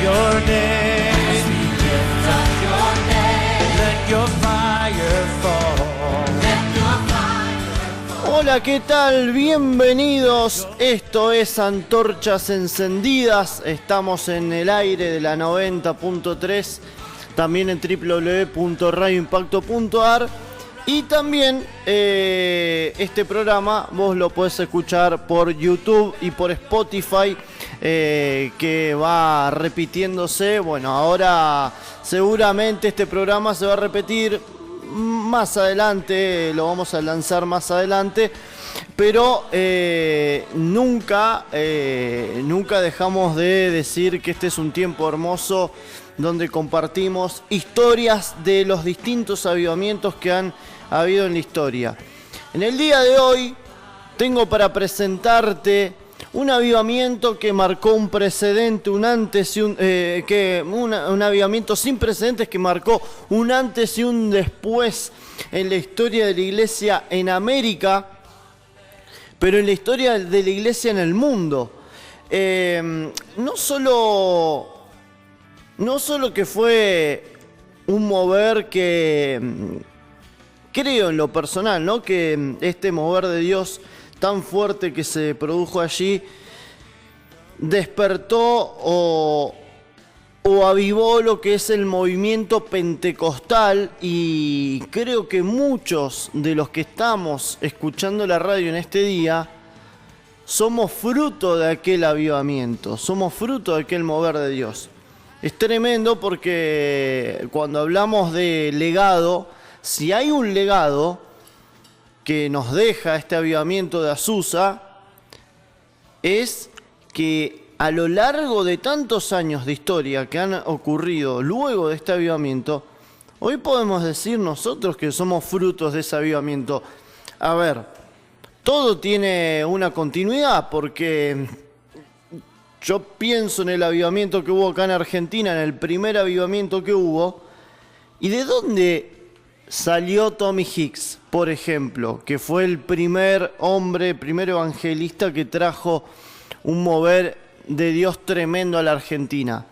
your name. As we lift up your name. Let your fire fall. Let your fire fall. Hola, ¿qué tal? Bienvenidos. Esto es Antorchas Encendidas. Estamos en el aire de la 90.3, también en www.radioimpacto.ar. Y también este programa vos lo podés escuchar por YouTube y por Spotify, que va repitiéndose. Bueno, ahora seguramente este programa se va a repetir más adelante, lo vamos a lanzar más adelante, pero nunca dejamos de decir que este es un tiempo hermoso donde compartimos historias de los distintos avivamientos que han habido en la historia. En el día de hoy tengo para presentarte un avivamiento que marcó un precedente, un antes y un avivamiento sin precedentes que marcó un antes y un después en la historia de la iglesia en América, pero en la historia de la iglesia en el mundo. No solo que fue un mover que creo en lo personal, ¿no? Que este mover de Dios tan fuerte que se produjo allí despertó o avivó lo que es el movimiento pentecostal, y creo que muchos de los que estamos escuchando la radio en este día somos fruto de aquel avivamiento, somos fruto de aquel mover de Dios. Es tremendo porque cuando hablamos de legado, si hay un legado que nos deja este avivamiento de Azusa, es que a lo largo de tantos años de historia que han ocurrido luego de este avivamiento, hoy podemos decir nosotros que somos frutos de ese avivamiento. A ver, todo tiene una continuidad, porque yo pienso en el avivamiento que hubo acá en Argentina, en el primer avivamiento que hubo, y de dónde salió Tommy Hicks, por ejemplo, que fue el primer hombre, primer evangelista que trajo un mover de Dios tremendo a la Argentina.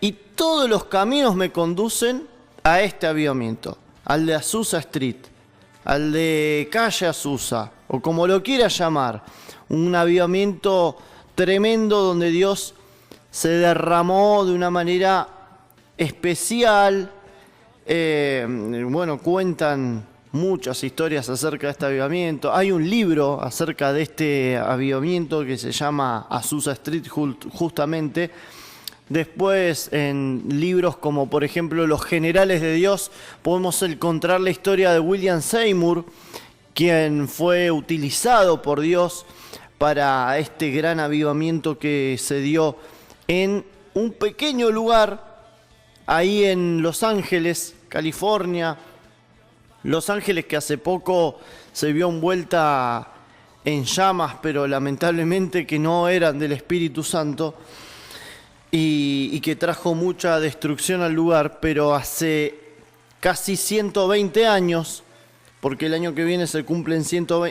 Y todos los caminos me conducen a este avivamiento, al de Azusa Street, al de Calle Azusa, o como lo quieras llamar, un avivamiento tremendo donde Dios se derramó de una manera especial. Cuentan muchas historias acerca de este avivamiento. Hay un libro acerca de este avivamiento que se llama Azusa Street, justamente. Después, en libros como por ejemplo Los Generales de Dios, podemos encontrar la historia de William Seymour, quien fue utilizado por Dios para este gran avivamiento que se dio en un pequeño lugar ahí en Los Ángeles, California. Los Ángeles, que hace poco se vio envuelta en llamas, pero lamentablemente que no eran del Espíritu Santo, y que trajo mucha destrucción al lugar. Pero hace casi 120 años, porque el año que viene se cumplen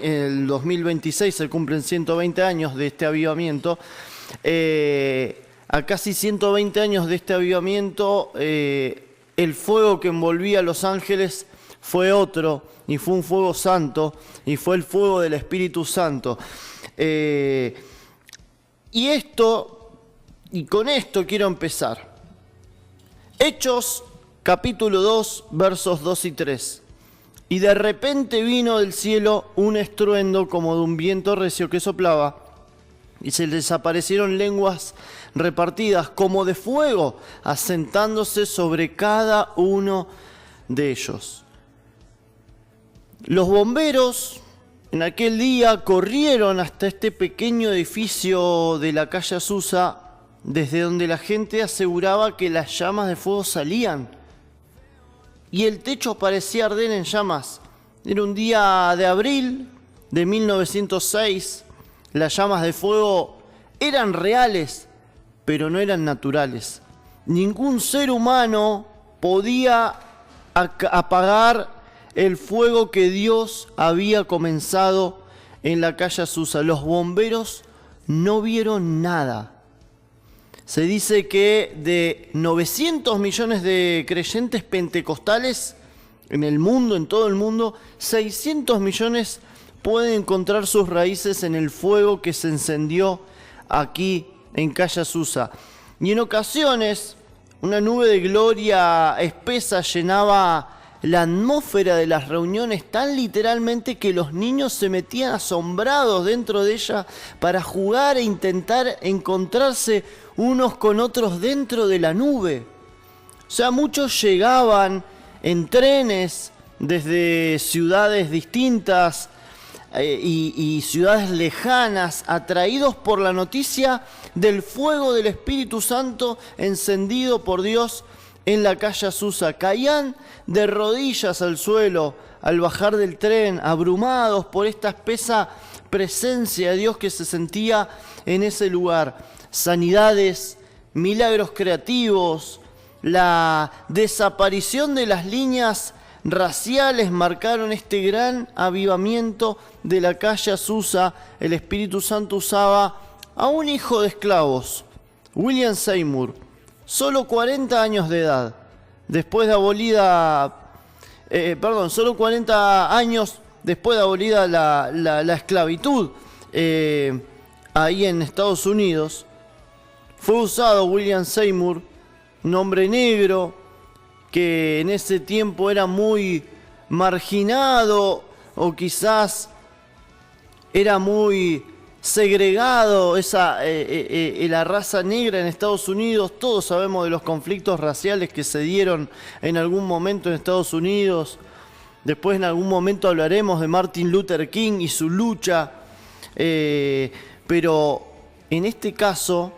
el 2026 se cumplen 120 años de este avivamiento. A casi 120 años de este avivamiento, el fuego que envolvía a Los Ángeles fue otro, y fue un fuego santo, y fue el fuego del Espíritu Santo. Y con esto quiero empezar. Hechos, capítulo 2, versos 2 y 3. Y de repente vino del cielo un estruendo como de un viento recio que soplaba, y se les aparecieron lenguas repartidas como de fuego, asentándose sobre cada uno de ellos. Los bomberos en aquel día corrieron hasta este pequeño edificio de la calle Azusa, desde donde la gente aseguraba que las llamas de fuego salían y el techo parecía arder en llamas. Era un día de abril de 1906. Las llamas de fuego eran reales, pero no eran naturales. Ningún ser humano podía apagar el fuego que Dios había comenzado en la calle Azusa. Los bomberos no vieron nada. Se dice que de 900 millones de creyentes pentecostales en el mundo, en todo el mundo, 600 millones pueden encontrar sus raíces en el fuego que se encendió aquí en Calle Azusa. Y en ocasiones, una nube de gloria espesa llenaba la atmósfera de las reuniones tan literalmente que los niños se metían asombrados dentro de ella para jugar e intentar encontrarse unos con otros dentro de la nube. O sea, muchos llegaban en trenes desde ciudades distintas y ciudades lejanas, atraídos por la noticia del fuego del Espíritu Santo encendido por Dios en la Calle Azusa. Caían de rodillas al suelo al bajar del tren, abrumados por esta espesa presencia de Dios que se sentía en ese lugar. Sanidades, milagros creativos, la desaparición de las líneas raciales marcaron este gran avivamiento de la Calle Azusa. El Espíritu Santo usaba a un hijo de esclavos, William Seymour, solo 40 años de edad, solo 40 años después de abolida la esclavitud ahí en Estados Unidos. Fue usado William Seymour, un hombre negro que en ese tiempo era muy marginado o quizás era muy segregado, la raza negra en Estados Unidos. Todos sabemos de los conflictos raciales que se dieron en algún momento en Estados Unidos. Después en algún momento hablaremos de Martin Luther King y su lucha. Pero en este caso,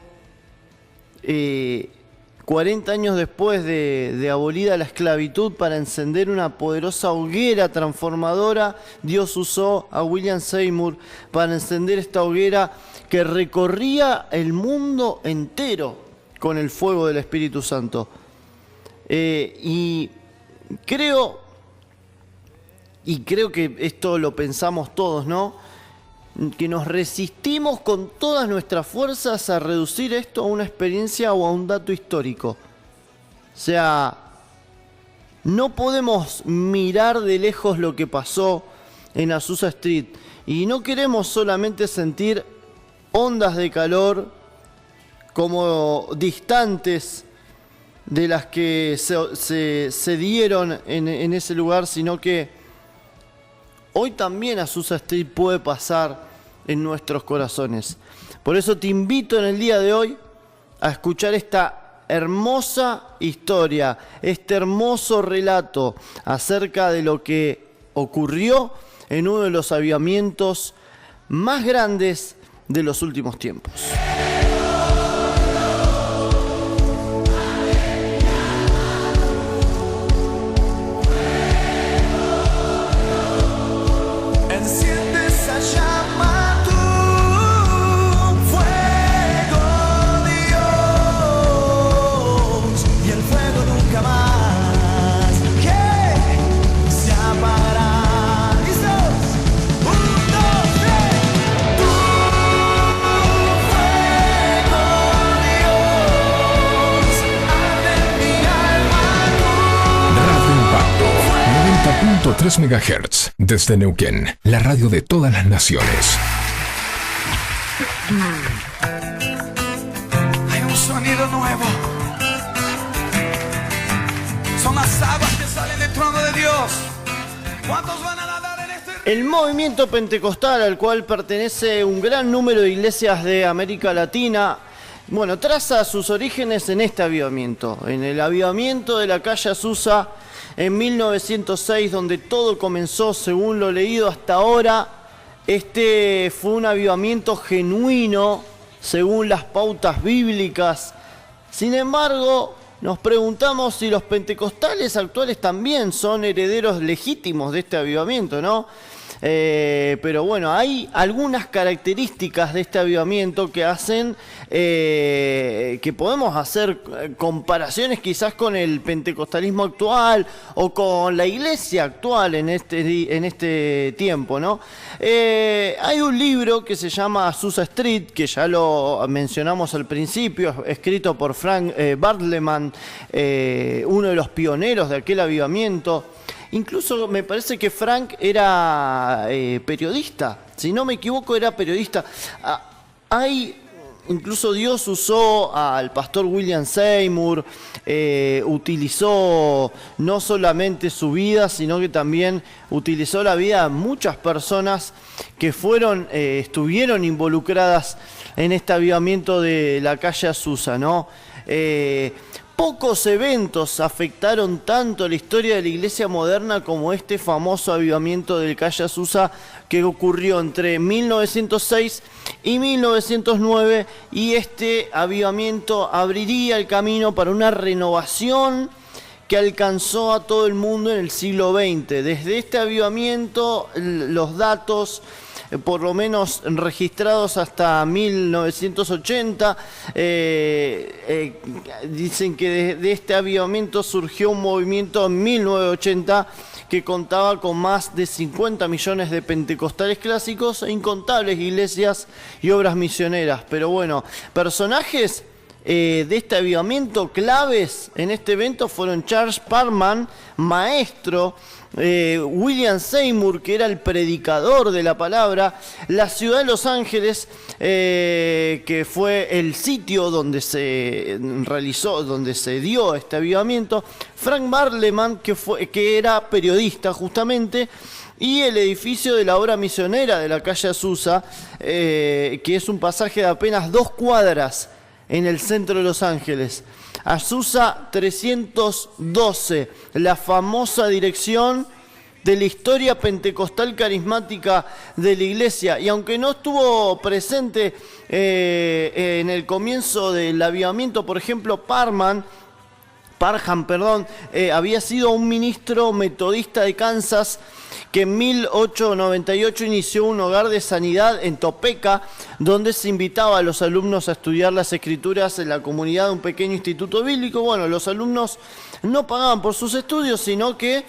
40 años después de abolida la esclavitud, para encender una poderosa hoguera transformadora, Dios usó a William Seymour para encender esta hoguera que recorría el mundo entero con el fuego del Espíritu Santo. Y creo que esto lo pensamos todos, ¿no? Que nos resistimos con todas nuestras fuerzas a reducir esto a una experiencia o a un dato histórico. O sea, no podemos mirar de lejos lo que pasó en Azusa Street y no queremos solamente sentir ondas de calor como distantes de las que se dieron en ese lugar, sino que hoy también Azusa Street puede pasar en nuestros corazones. Por eso te invito en el día de hoy a escuchar esta hermosa historia, este hermoso relato acerca de lo que ocurrió en uno de los avivamientos más grandes de los últimos tiempos. .3 MHz desde Neuquén, la radio de todas las naciones. Hay un sonido nuevo. Son las aguas que salen del trono de Dios. ¿Cuántos van a nadar en este? El movimiento pentecostal, al cual pertenece un gran número de iglesias de América Latina, traza sus orígenes en este avivamiento, en el avivamiento de la Calle Azusa en 1906, donde todo comenzó, según lo leído hasta ahora. Este fue un avivamiento genuino, según las pautas bíblicas. Sin embargo, nos preguntamos si los pentecostales actuales también son herederos legítimos de este avivamiento, ¿no? Pero bueno, hay algunas características de este avivamiento que hacen que podemos hacer comparaciones quizás con el pentecostalismo actual o con la iglesia actual en este tiempo, ¿no? Hay un libro que se llama Azusa Street, que ya lo mencionamos al principio, escrito por Frank Bartleman, uno de los pioneros de aquel avivamiento. Incluso me parece que Frank era periodista, si no me equivoco era periodista. Incluso Dios usó al pastor William Seymour, utilizó no solamente su vida, sino que también utilizó la vida de muchas personas que estuvieron involucradas en este avivamiento de la calle Azusa, ¿no? Pocos eventos afectaron tanto la historia de la iglesia moderna como este famoso avivamiento del calle Azusa que ocurrió entre 1906 y 1909, y este avivamiento abriría el camino para una renovación que alcanzó a todo el mundo en el siglo XX. Desde este avivamiento, los datos por lo menos registrados hasta 1980, dicen que de este avivamiento surgió un movimiento en 1980 que contaba con más de 50 millones de pentecostales clásicos e incontables iglesias y obras misioneras. Pero bueno, personajes de este avivamiento claves en este evento fueron Charles Parham, maestro, William Seymour, que era el predicador de la palabra, la ciudad de Los Ángeles, que fue el sitio donde se dio este avivamiento, Frank Bartleman, que era periodista justamente, y el edificio de la obra misionera de la calle Azusa, que es un pasaje de apenas 2 cuadras en el centro de Los Ángeles. Azusa 312, la famosa dirección de la historia pentecostal carismática de la iglesia. Y aunque no estuvo presente en el comienzo del avivamiento, por ejemplo, Parham, había sido un ministro metodista de Kansas que en 1898 inició un hogar de sanidad en Topeka, donde se invitaba a los alumnos a estudiar las escrituras en la comunidad de un pequeño instituto bíblico. Bueno, los alumnos no pagaban por sus estudios, sino que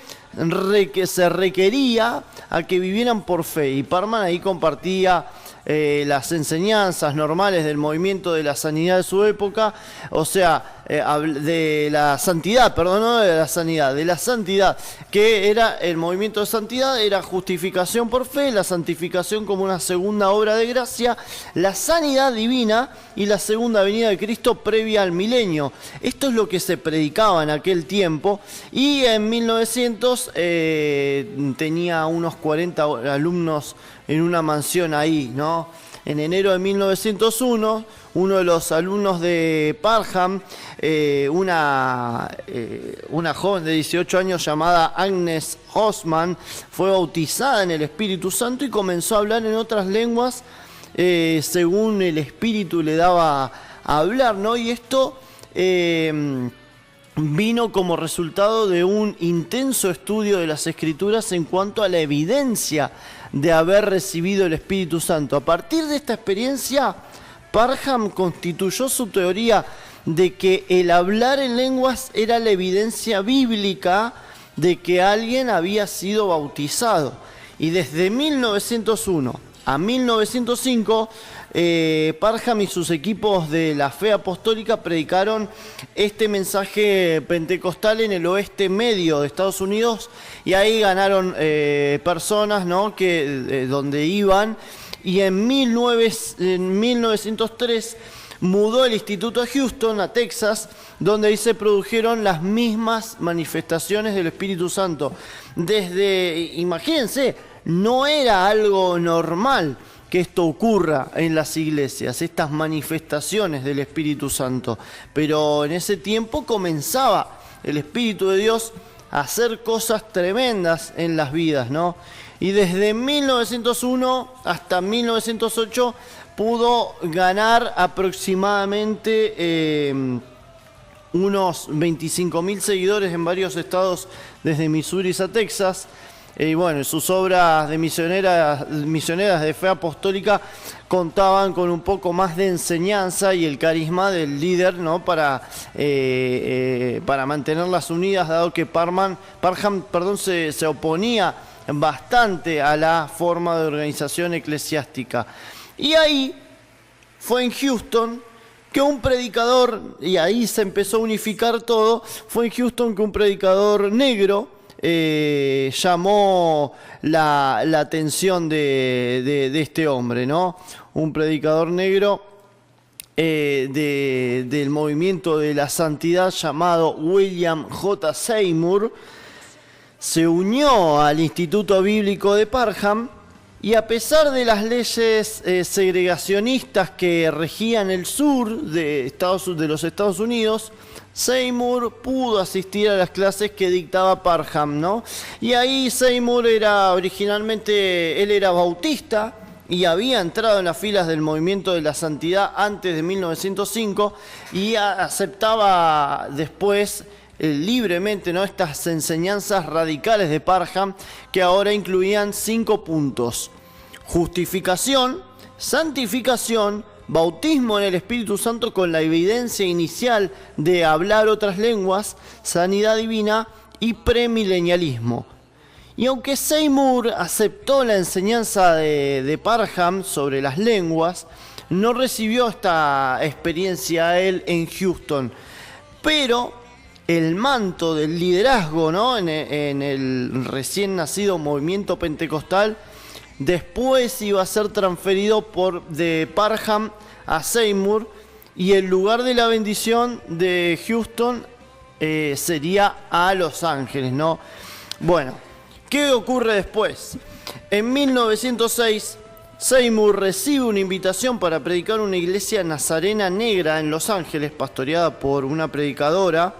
se requería a que vivieran por fe. Y Parham ahí compartía las enseñanzas normales del movimiento de la sanidad de su época, o sea, de la santidad, no de la sanidad, de la santidad, que era el movimiento de santidad, era justificación por fe, la santificación como una segunda obra de gracia, la sanidad divina y la segunda venida de Cristo previa al milenio. Esto es lo que se predicaba en aquel tiempo, y en 1900 tenía unos 40 alumnos en una mansión ahí, ¿no? En enero de 1901, uno de los alumnos de Parham, una joven de 18 años llamada Agnes Osman, fue bautizada en el Espíritu Santo y comenzó a hablar en otras lenguas según el Espíritu le daba a hablar, ¿no? Y esto vino como resultado de un intenso estudio de las Escrituras en cuanto a la evidencia de haber recibido el Espíritu Santo. A partir de esta experiencia, Parham constituyó su teoría de que el hablar en lenguas era la evidencia bíblica de que alguien había sido bautizado. Y desde 1901 a 1905, Parham y sus equipos de la fe apostólica predicaron este mensaje pentecostal en el oeste medio de Estados Unidos, y ahí ganaron personas, ¿no?, donde iban, y en 1903 mudó el instituto a Houston, a Texas, donde ahí se produjeron las mismas manifestaciones del Espíritu Santo. Imagínense, no era algo normal que esto ocurra en las iglesias, estas manifestaciones del Espíritu Santo. Pero en ese tiempo comenzaba el Espíritu de Dios a hacer cosas tremendas en las vidas, ¿no? Y desde 1901 hasta 1908 pudo ganar aproximadamente unos 25.000 seguidores en varios estados, desde Missouri a Texas. y bueno, sus obras de misioneras de fe apostólica contaban con un poco más de enseñanza y el carisma del líder, ¿no? Para mantenerlas unidas, dado que Parham, se oponía bastante a la forma de organización eclesiástica. Y ahí fue en Houston que un predicador, y ahí se empezó a unificar todo, fue en Houston que un predicador negro llamó la atención de este hombre, ¿no? Un predicador negro del movimiento de la santidad llamado William J. Seymour, se unió al Instituto Bíblico de Parham, y a pesar de las leyes segregacionistas que regían el sur de los Estados Unidos, Seymour pudo asistir a las clases que dictaba Parham, ¿no? Y ahí Seymour era bautista y había entrado en las filas del movimiento de la santidad antes de 1905 y aceptaba después libremente, ¿no?, estas enseñanzas radicales de Parham, que ahora incluían 5 puntos: justificación, santificación, bautismo en el Espíritu Santo con la evidencia inicial de hablar otras lenguas, sanidad divina y premilenialismo. Y aunque Seymour aceptó la enseñanza de Parham sobre las lenguas, no recibió esta experiencia él en Houston, pero el manto del liderazgo, ¿no?, en el recién nacido movimiento pentecostal después iba a ser transferido de Parham a Seymour, y el lugar de la bendición de Houston sería a Los Ángeles, ¿no? Bueno, ¿qué ocurre después? En 1906, Seymour recibe una invitación para predicar una iglesia nazarena negra en Los Ángeles, pastoreada por una predicadora,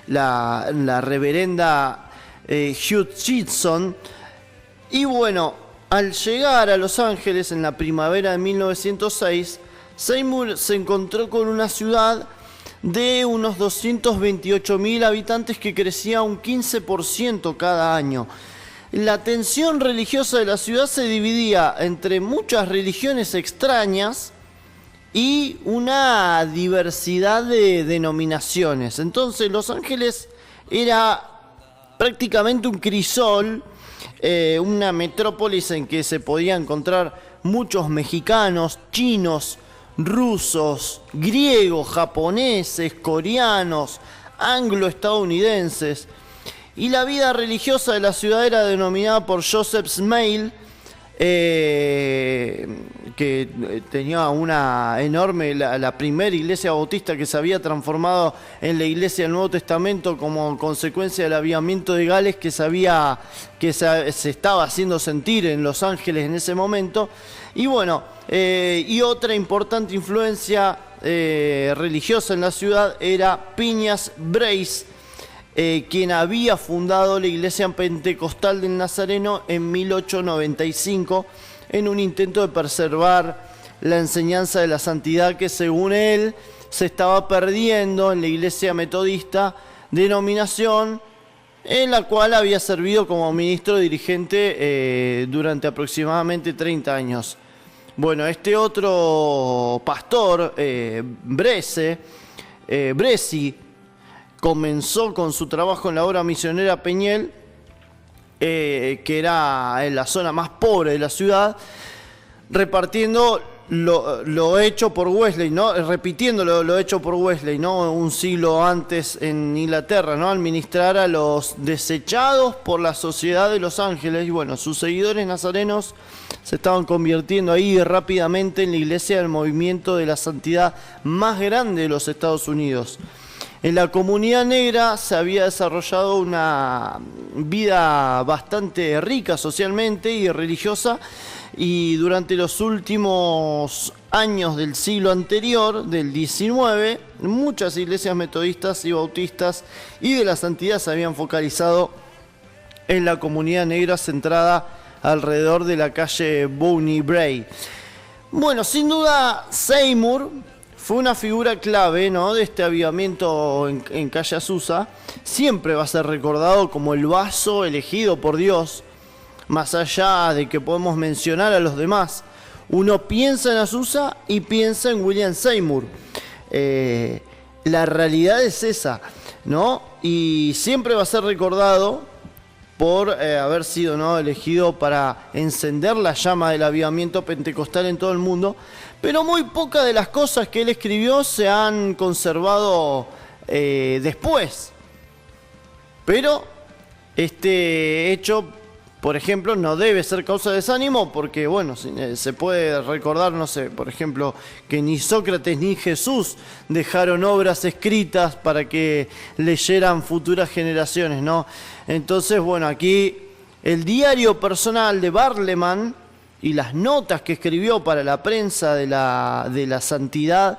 la reverenda Hutchinson. Y bueno, al llegar a Los Ángeles en la primavera de 1906, Seymour se encontró con una ciudad de unos 228.000 habitantes que crecía un 15% cada año. La tensión religiosa de la ciudad se dividía entre muchas religiones extrañas y una diversidad de denominaciones. Entonces Los Ángeles era prácticamente un crisol, una metrópolis en que se podían encontrar muchos mexicanos, chinos, rusos, griegos, japoneses, coreanos, anglo-estadounidenses. Y la vida religiosa de la ciudad era denominada por Joseph Smale, que tenía una enorme, la primera iglesia bautista que se había transformado en la iglesia del Nuevo Testamento como consecuencia del avivamiento de Gales que se estaba haciendo sentir en Los Ángeles en ese momento. Y bueno, y otra importante influencia religiosa en la ciudad era Phineas Brace, quien había fundado la Iglesia Pentecostal del Nazareno en 1895 en un intento de preservar la enseñanza de la santidad que, según él, se estaba perdiendo en la Iglesia Metodista, denominación en la cual había servido como ministro dirigente durante aproximadamente 30 años. Bueno, este otro pastor, Bressy, comenzó con su trabajo en la obra misionera Peñel, que era en la zona más pobre de la ciudad, repartiendo lo hecho por Wesley, ¿no? Repitiendo lo hecho por Wesley, ¿no?, un siglo antes en Inglaterra, ¿no?, al ministrar a los desechados por la sociedad de Los Ángeles. Y bueno, sus seguidores nazarenos se estaban convirtiendo ahí rápidamente en la iglesia del movimiento de la santidad más grande de los Estados Unidos. En la comunidad negra se había desarrollado una vida bastante rica socialmente y religiosa, y durante los últimos años del siglo anterior, del 19, muchas iglesias metodistas y bautistas y de la santidad se habían focalizado en la comunidad negra centrada alrededor de la calle Bonnie Bray. Bueno, sin duda Seymour fue una figura clave, ¿no?, de este avivamiento en Calle Azusa. Siempre va a ser recordado como el vaso elegido por Dios, más allá de que podemos mencionar a los demás. Uno piensa en Azusa y piensa en William Seymour. La realidad es esa, ¿no? Y siempre va a ser recordado por haber sido, ¿no?, elegido para encender la llama del avivamiento pentecostal en todo el mundo. Pero muy pocas de las cosas que él escribió se han conservado después. Pero este hecho, por ejemplo, no debe ser causa de desánimo porque, bueno, se puede recordar, no sé, por ejemplo, que ni Sócrates ni Jesús dejaron obras escritas para que leyeran futuras generaciones, ¿no? Entonces, bueno, aquí el diario personal de Barleman y las notas que escribió para la prensa de la santidad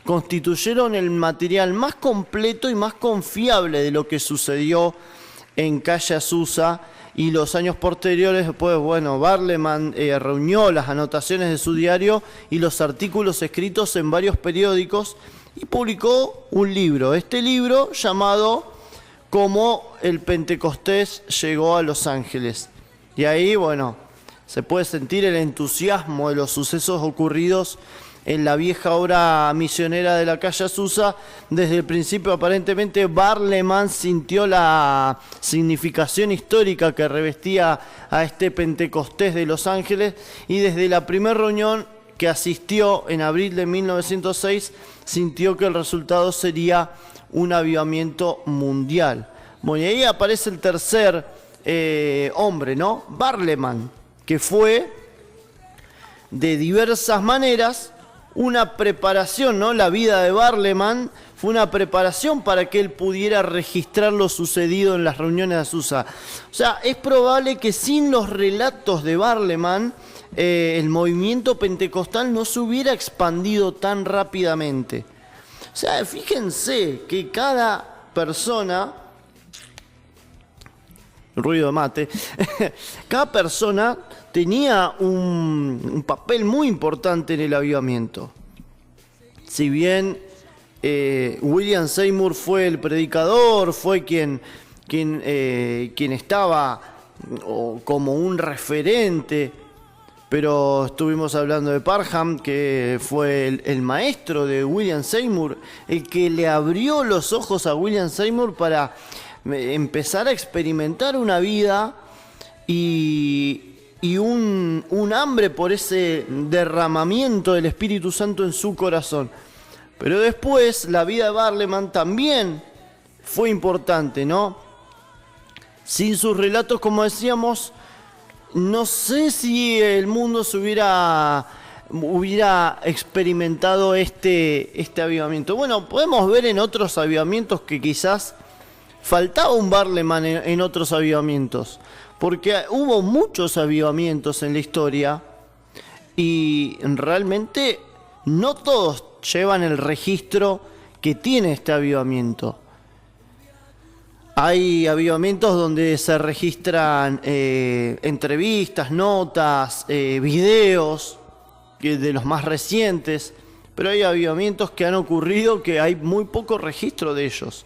constituyeron el material más completo y más confiable de lo que sucedió en Calle Azusa. Y los años posteriores, después, bueno, Barleman reunió las anotaciones de su diario y los artículos escritos en varios periódicos y publicó un libro. Este libro llamado Cómo el Pentecostés llegó a Los Ángeles. Y ahí, bueno, se puede sentir el entusiasmo de los sucesos ocurridos en la vieja obra misionera de la Calle Azusa. Desde el principio, aparentemente, Barleman sintió la significación histórica que revestía a este Pentecostés de Los Ángeles, y desde la primera reunión que asistió en abril de 1906, sintió que el resultado sería un avivamiento mundial. Bueno, y ahí aparece el tercer hombre, ¿no? Barleman, que fue de diversas maneras una preparación, ¿no? La vida de Barleman fue una preparación para que él pudiera registrar lo sucedido en las reuniones de Azusa. O sea, es probable que sin los relatos de Barleman, el movimiento pentecostal no se hubiera expandido tan rápidamente. O sea, fíjense que cada persona, ruido de mate, cada persona tenía un papel muy importante en el avivamiento. Si bien William Seymour fue el predicador, fue quien estaba como un referente, pero estuvimos hablando de Parham, que fue el maestro de William Seymour, el que le abrió los ojos a William Seymour para empezar a experimentar una vida y un hambre por ese derramamiento del Espíritu Santo en su corazón. Pero después la vida de Barleman también fue importante, ¿no? Sin sus relatos, como decíamos, no sé si el mundo se hubiera experimentado este avivamiento. Bueno, podemos ver en otros avivamientos que quizás faltaba un Barleman en otros avivamientos, porque hubo muchos avivamientos en la historia y realmente no todos llevan el registro que tiene este avivamiento. Hay avivamientos donde se registran entrevistas, notas, videos de los más recientes, pero hay avivamientos que han ocurrido que hay muy poco registro de ellos.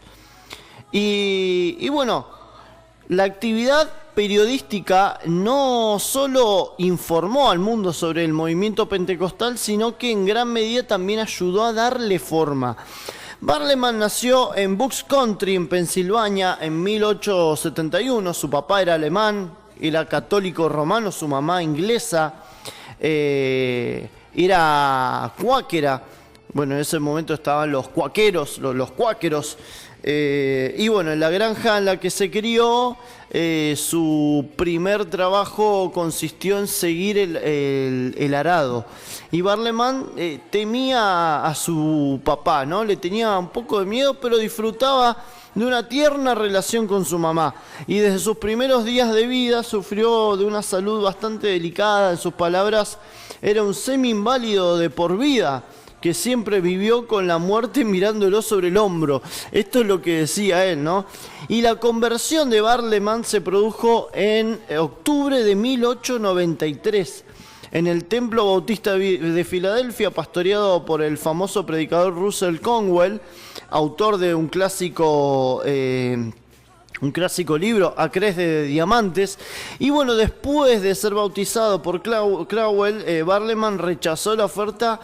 Y bueno, la actividad periodística no solo informó al mundo sobre el movimiento pentecostal, sino que en gran medida también ayudó a darle forma. Barleman nació en Bucks County, en Pensilvania, en 1871. Su papá era alemán, era católico romano, su mamá inglesa, era cuáquera. Bueno, en ese momento estaban los cuáqueros, los cuáqueros. Y bueno, en la granja en la que se crió, su primer trabajo consistió en seguir el arado. Y Barleman temía a su papá, ¿no? Le tenía un poco de miedo, pero disfrutaba de una tierna relación con su mamá. Y desde sus primeros días de vida sufrió de una salud bastante delicada. En sus palabras, era un semi-inválido de por vida, que siempre vivió con la muerte mirándolo sobre el hombro. Esto es lo que decía él, ¿no? Y la conversión de Barleman se produjo en octubre de 1893. en el Templo Bautista de Filadelfia, pastoreado por el famoso predicador Russell Conwell, autor de un clásico libro, Acres de Diamantes. Y bueno, después de ser bautizado por Crowell, Barleman rechazó la oferta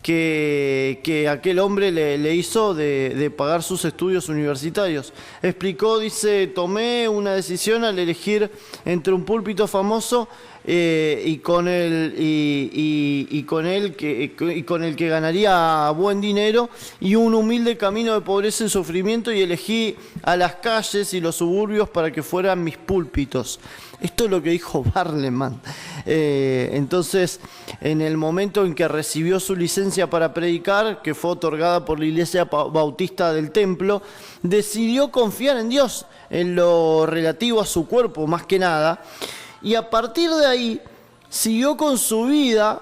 que aquel hombre le hizo de pagar sus estudios universitarios. Explicó, dice: tomé una decisión al elegir entre un púlpito famoso y con el que ganaría buen dinero, y un humilde camino de pobreza y sufrimiento, y elegí a las calles y los suburbios para que fueran mis púlpitos. Esto es lo que dijo Barleman. Entonces, en el momento en que recibió su licencia para predicar, que fue otorgada por la Iglesia Bautista del Templo, decidió confiar en Dios, en lo relativo a su cuerpo más que nada, y a partir de ahí siguió con su vida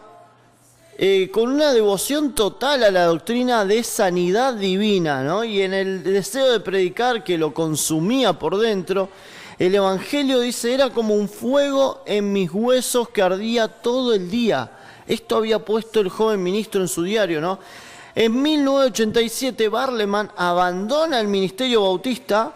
con una devoción total a la doctrina de sanidad divina, ¿no? Y en el deseo de predicar que lo consumía por dentro, el Evangelio, dice, era como un fuego en mis huesos que ardía todo el día. Esto había puesto el joven ministro en su diario, ¿no? En 1987, Barleman abandona el ministerio bautista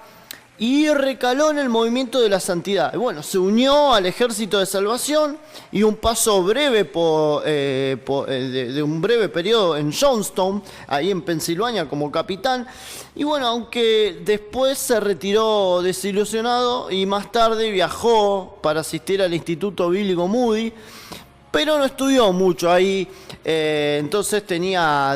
y recaló en el movimiento de la santidad. Bueno, se unió al Ejército de Salvación, y un paso breve de un breve periodo en Johnstown, ahí en Pensilvania, como capitán. Y bueno, aunque después se retiró desilusionado y más tarde viajó para asistir al Instituto Bíblico Moody, pero no estudió mucho ahí. Entonces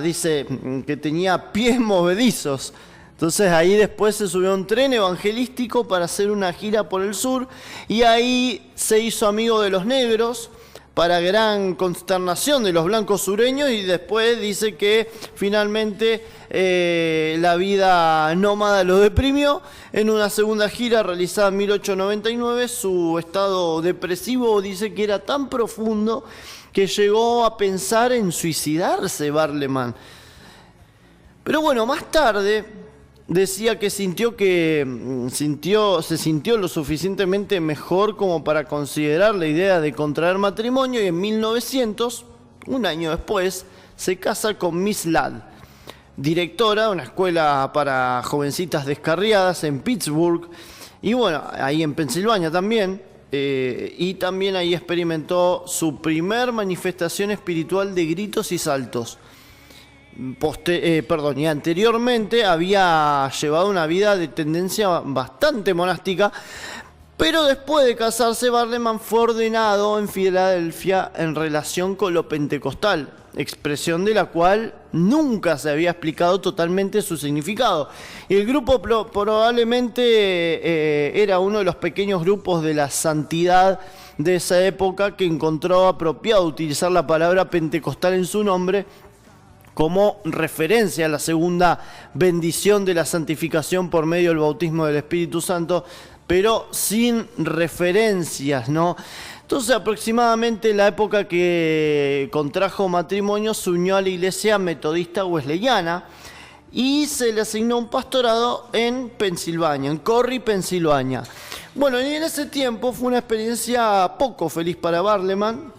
dice que tenía pies movedizos. Entonces ahí después se subió a un tren evangelístico para hacer una gira por el sur, y ahí se hizo amigo de los negros, para gran consternación de los blancos sureños, y después dice que finalmente la vida nómada lo deprimió. En una segunda gira realizada en 1899, su estado depresivo, dice, que era tan profundo que llegó a pensar en suicidarse Barleman. Pero bueno, más tarde decía que se sintió lo suficientemente mejor como para considerar la idea de contraer matrimonio, y en 1900, un año después, se casa con Miss Ladd, directora de una escuela para jovencitas descarriadas en Pittsburgh, y bueno, ahí en Pensilvania también, y también ahí experimentó su primer manifestación espiritual de gritos y saltos. Y anteriormente había llevado una vida de tendencia bastante monástica, pero después de casarse, Barleman fue ordenado en Filadelfia en relación con lo pentecostal, expresión de la cual nunca se había explicado totalmente su significado. Y el grupo probablemente era uno de los pequeños grupos de la santidad de esa época que encontró apropiado utilizar la palabra pentecostal en su nombre, como referencia a la segunda bendición de la santificación por medio del bautismo del Espíritu Santo, pero sin referencias, ¿no? Entonces, aproximadamente en la época que contrajo matrimonio, se unió a la iglesia metodista wesleyana y se le asignó un pastorado en Pensilvania, en Corry, Pensilvania. Bueno, y en ese tiempo fue una experiencia poco feliz para Barleman,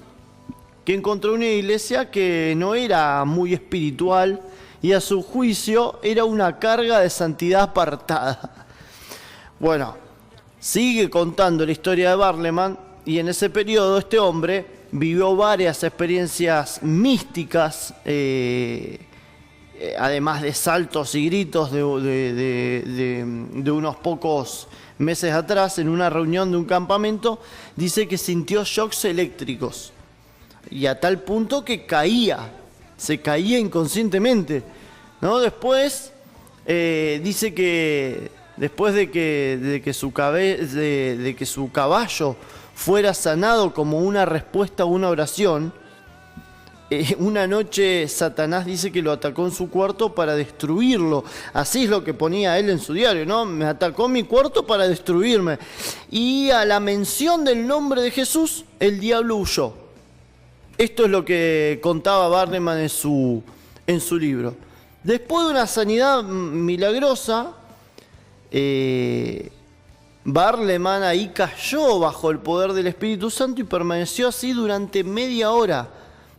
que encontró una iglesia que no era muy espiritual y a su juicio era una carga de santidad apartada. Bueno, sigue contando la historia de Barleman, y en ese periodo este hombre vivió varias experiencias místicas, además de saltos y gritos de unos pocos meses atrás. En una reunión de un campamento, dice que sintió shocks eléctricos, y a tal punto que se caía inconscientemente, ¿no? Después dice que después de que su caballo fuera sanado como una respuesta a una oración, una noche Satanás, dice, que lo atacó en su cuarto para destruirlo. Así es lo que ponía él en su diario, ¿no? Me atacó en mi cuarto para destruirme. Y a la mención del nombre de Jesús, el diablo huyó. Esto es lo que contaba Barleman en su libro. Después de una sanidad milagrosa, Barleman ahí cayó bajo el poder del Espíritu Santo y permaneció así durante media hora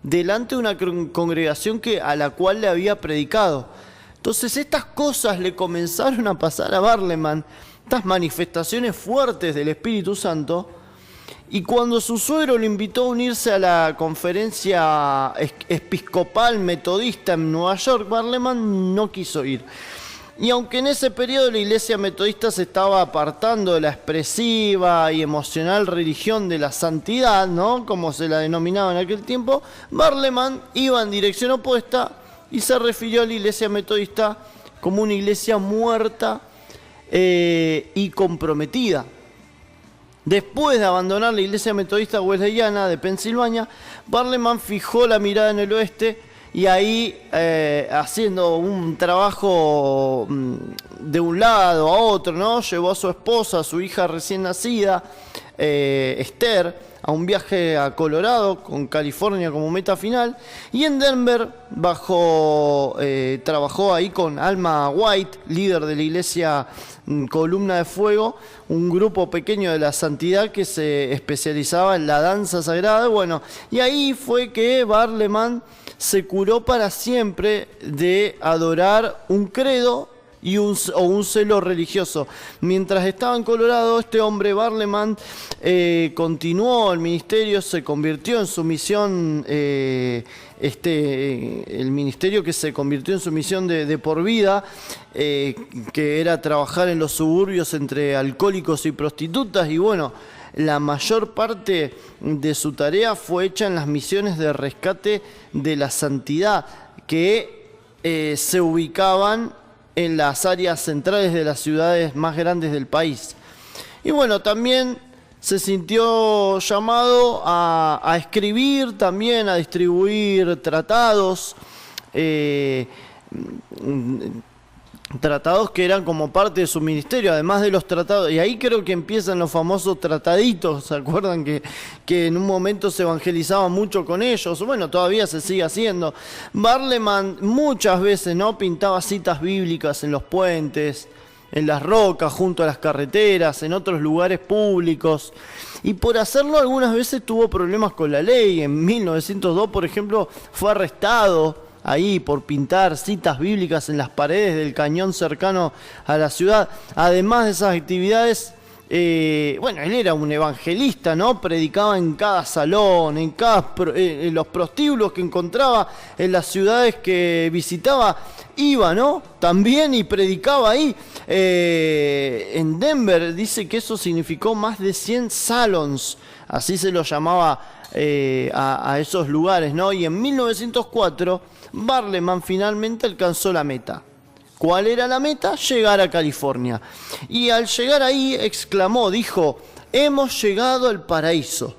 delante de una congregación a la cual le había predicado. Entonces estas cosas le comenzaron a pasar a Barleman, estas manifestaciones fuertes del Espíritu Santo, y cuando su suegro lo invitó a unirse a la conferencia episcopal metodista en Nueva York, Barleman no quiso ir. Y aunque en ese periodo la iglesia metodista se estaba apartando de la expresiva y emocional religión de la santidad, ¿no?, como se la denominaba en aquel tiempo, Barleman iba en dirección opuesta y se refirió a la iglesia metodista como una iglesia muerta y comprometida. Después de abandonar la iglesia metodista wesleyana de Pensilvania, Barleman fijó la mirada en el oeste y ahí, haciendo un trabajo de un lado a otro, ¿no?, llevó a su esposa, a su hija recién nacida, Esther, a un viaje a Colorado con California como meta final, y en Denver trabajó ahí con Alma White, líder de la iglesia Columna de Fuego, un grupo pequeño de la santidad que se especializaba en la danza sagrada. Bueno, y ahí fue que Barleman se curó para siempre de adorar un credo o un celo religioso. Mientras estaba en Colorado, este hombre Barleman continuó el ministerio, se convirtió en su misión, el ministerio que se convirtió en su misión de por vida, que era trabajar en los suburbios entre alcohólicos y prostitutas. Y bueno, la mayor parte de su tarea fue hecha en las misiones de rescate de la santidad, que se ubicaban en las áreas centrales de las ciudades más grandes del país. Y bueno, también se sintió llamado a escribir, también a distribuir tratados, tratados que eran como parte de su ministerio, además de los tratados. Y ahí creo que empiezan los famosos trataditos, ¿se acuerdan que en un momento se evangelizaba mucho con ellos? Bueno, todavía se sigue haciendo. Barleman muchas veces, ¿no?, pintaba citas bíblicas en los puentes, en las rocas, junto a las carreteras, en otros lugares públicos. Y por hacerlo algunas veces tuvo problemas con la ley. En 1902, por ejemplo, fue arrestado ahí por pintar citas bíblicas en las paredes del cañón cercano a la ciudad. Además de esas actividades, bueno, él era un evangelista, ¿no? Predicaba en cada salón, en los prostíbulos que encontraba en las ciudades que visitaba, iba, ¿no?, también, y predicaba ahí. En Denver dice que eso significó más de 100 salons, así se lo llamaba a esos lugares, ¿no? Y en 1904 Barleman finalmente alcanzó la meta. ¿Cuál era la meta? Llegar a California. Y al llegar ahí exclamó, dijo: "Hemos llegado al paraíso".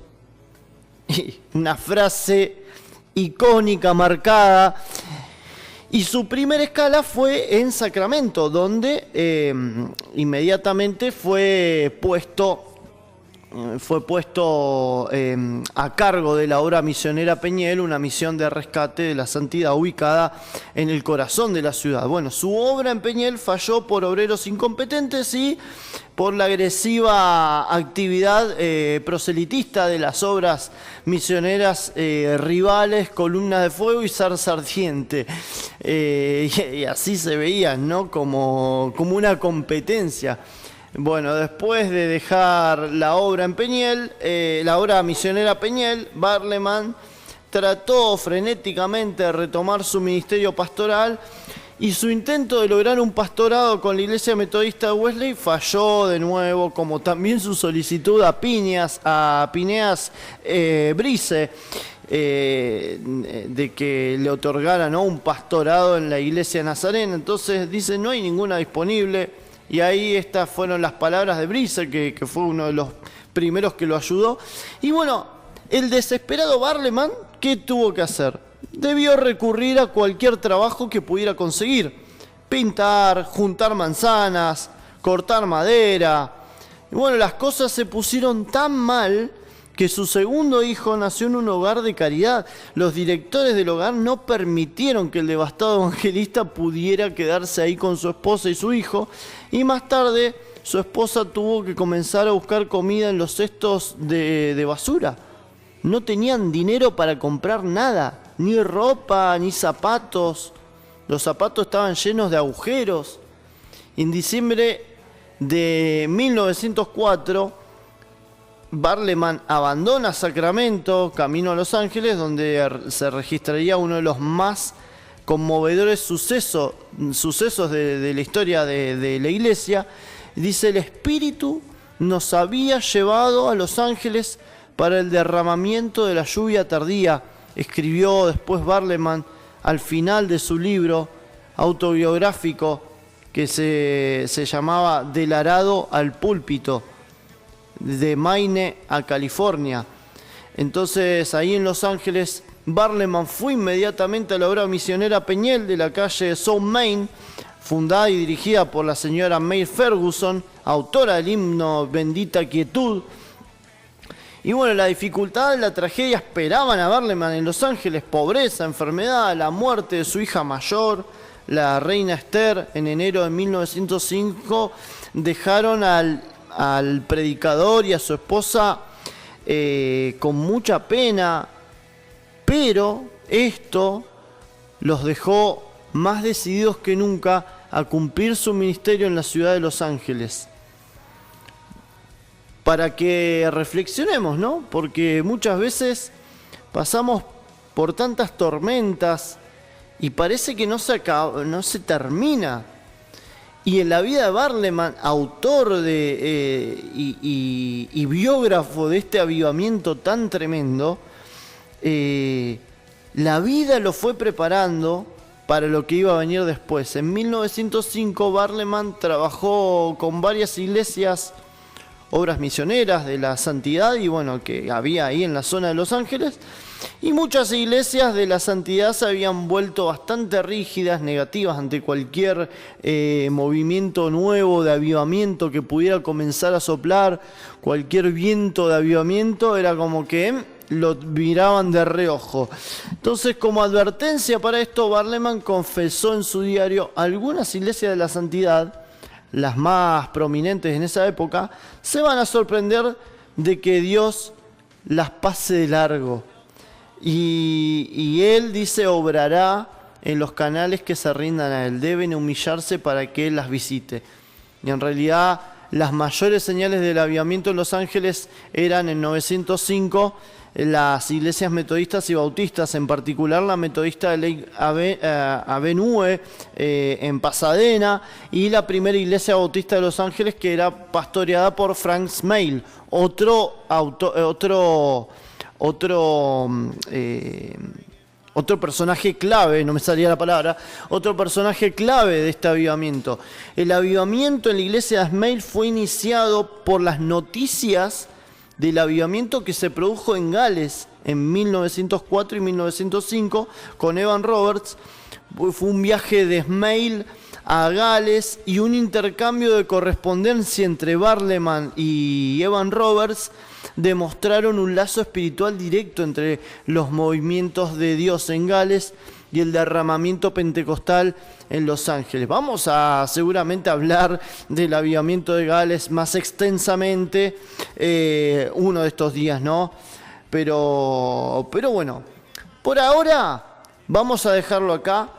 Y una frase icónica, marcada. Y su primera escala fue en Sacramento, donde inmediatamente fue puesto a cargo de la obra misionera Peñel, una misión de rescate de la santidad ubicada en el corazón de la ciudad. Bueno, su obra en Peñel falló por obreros incompetentes y por la agresiva actividad proselitista de las obras misioneras rivales, Columna de Fuego y Zarza Ardiente. Y así se veían, ¿no?, como una competencia. Bueno, después de dejar la obra en Peñel, la obra misionera Peñel, Barleman trató frenéticamente de retomar su ministerio pastoral, y su intento de lograr un pastorado con la iglesia metodista de Wesley falló de nuevo, como también su solicitud a Phineas Brice, de que le otorgara, ¿no?, un pastorado en la iglesia nazarena. Entonces dice: no hay ninguna disponible. Y ahí estas fueron las palabras de Brice, que fue uno de los primeros que lo ayudó. Y bueno, el desesperado Barleman, ¿qué tuvo que hacer? Debió recurrir a cualquier trabajo que pudiera conseguir: pintar, juntar manzanas, cortar madera. Y bueno, las cosas se pusieron tan mal que su segundo hijo nació en un hogar de caridad. Los directores del hogar no permitieron que el devastado evangelista pudiera quedarse ahí con su esposa y su hijo, y más tarde su esposa tuvo que comenzar a buscar comida en los cestos de basura. No tenían dinero para comprar nada, ni ropa, ni zapatos. Los zapatos estaban llenos de agujeros. En diciembre de 1904, Barleman abandona Sacramento, camino a Los Ángeles, donde se registraría uno de los más conmovedores sucesos de la historia de la iglesia. Dice: el Espíritu nos había llevado a Los Ángeles para el derramamiento de la lluvia tardía, escribió después Barleman al final de su libro autobiográfico que se llamaba Del arado al púlpito, de Maine a California. Entonces, ahí en Los Ángeles, Barleman fue inmediatamente a la obra misionera Peñel de la calle South Main, fundada y dirigida por la señora May Ferguson, autora del himno Bendita Quietud. Y bueno, la dificultad y la tragedia esperaban a Barleman en Los Ángeles: pobreza, enfermedad, la muerte de su hija mayor, la reina Esther. En enero de 1905 dejaron al predicador y a su esposa con mucha pena, pero esto los dejó más decididos que nunca a cumplir su ministerio en la ciudad de Los Ángeles. Para que reflexionemos, ¿no? Porque muchas veces pasamos por tantas tormentas y parece que no se termina. Y en la vida de Barleman, autor y biógrafo de este avivamiento tan tremendo, la vida lo fue preparando para lo que iba a venir después. En 1905 Barleman trabajó con varias iglesias, obras misioneras de la santidad, y bueno, que había ahí en la zona de Los Ángeles, y muchas iglesias de la santidad se habían vuelto bastante rígidas, negativas ante cualquier movimiento nuevo de avivamiento que pudiera comenzar a soplar. Cualquier viento de avivamiento era como que lo miraban de reojo. Entonces, como advertencia para esto, Barleman confesó en su diario: algunas iglesias de la santidad, las más prominentes en esa época, se van a sorprender de que Dios las pase de largo. Y Él, dice, obrará en los canales que se rindan a Él. Deben humillarse para que Él las visite. Y en realidad, las mayores señales del avivamiento en Los Ángeles eran en 905 las iglesias metodistas y bautistas, en particular la metodista de Lake Avenue en Pasadena, y la primera iglesia bautista de Los Ángeles, que era pastoreada por Frank Smale, otro personaje clave, no me salía la palabra, otro personaje clave de este avivamiento. El avivamiento en la iglesia de Smale fue iniciado por las noticias del avivamiento que se produjo en Gales en 1904 y 1905 con Evan Roberts. Fue un viaje de Smale a Gales y un intercambio de correspondencia entre Barleman y Evan Roberts demostraron un lazo espiritual directo entre los movimientos de Dios en Gales y el derramamiento pentecostal en Los Ángeles. Vamos a seguramente hablar del avivamiento de Gales más extensamente uno de estos días, ¿no? Pero bueno, por ahora vamos a dejarlo acá,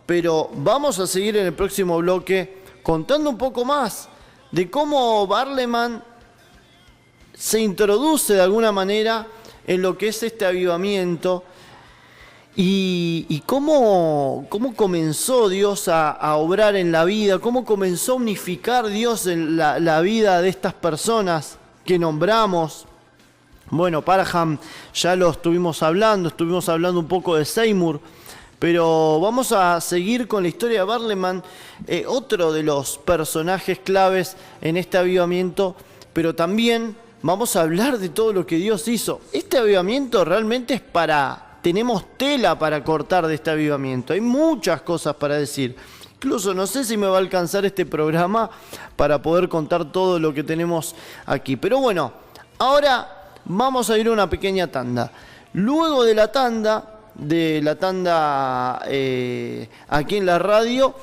pero vamos a seguir en el próximo bloque contando un poco más de cómo Barleman se introduce de alguna manera en lo que es este avivamiento. Y cómo comenzó Dios a obrar en la vida, cómo comenzó a unificar Dios en la vida de estas personas que nombramos. Bueno, Parham ya lo estuvimos hablando un poco de Seymour, pero vamos a seguir con la historia de Barleman, otro de los personajes claves en este avivamiento, pero también vamos a hablar de todo lo que Dios hizo. Este avivamiento realmente es tenemos tela para cortar de este avivamiento. Hay muchas cosas para decir. Incluso no sé si me va a alcanzar este programa para poder contar todo lo que tenemos aquí. Pero bueno, ahora vamos a ir a una pequeña tanda. Luego de la tanda aquí en la radio,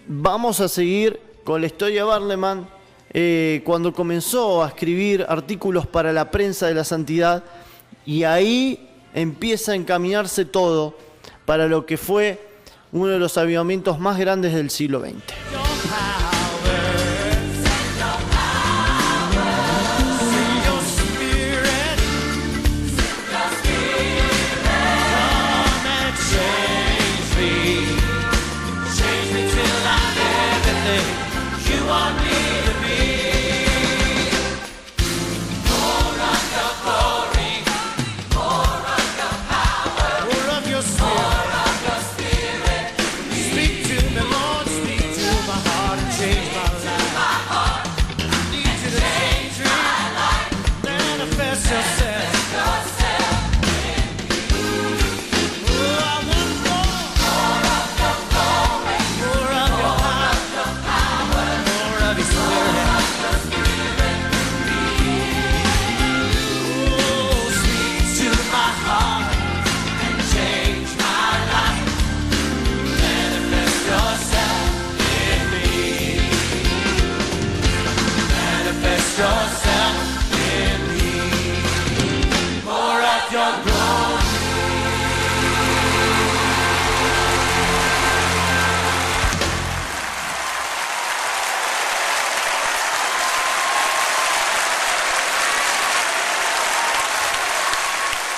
vamos a seguir con la historia de Barleman cuando comenzó a escribir artículos para la prensa de la santidad, y ahí empieza a encaminarse todo para lo que fue uno de los avivamientos más grandes del siglo XX.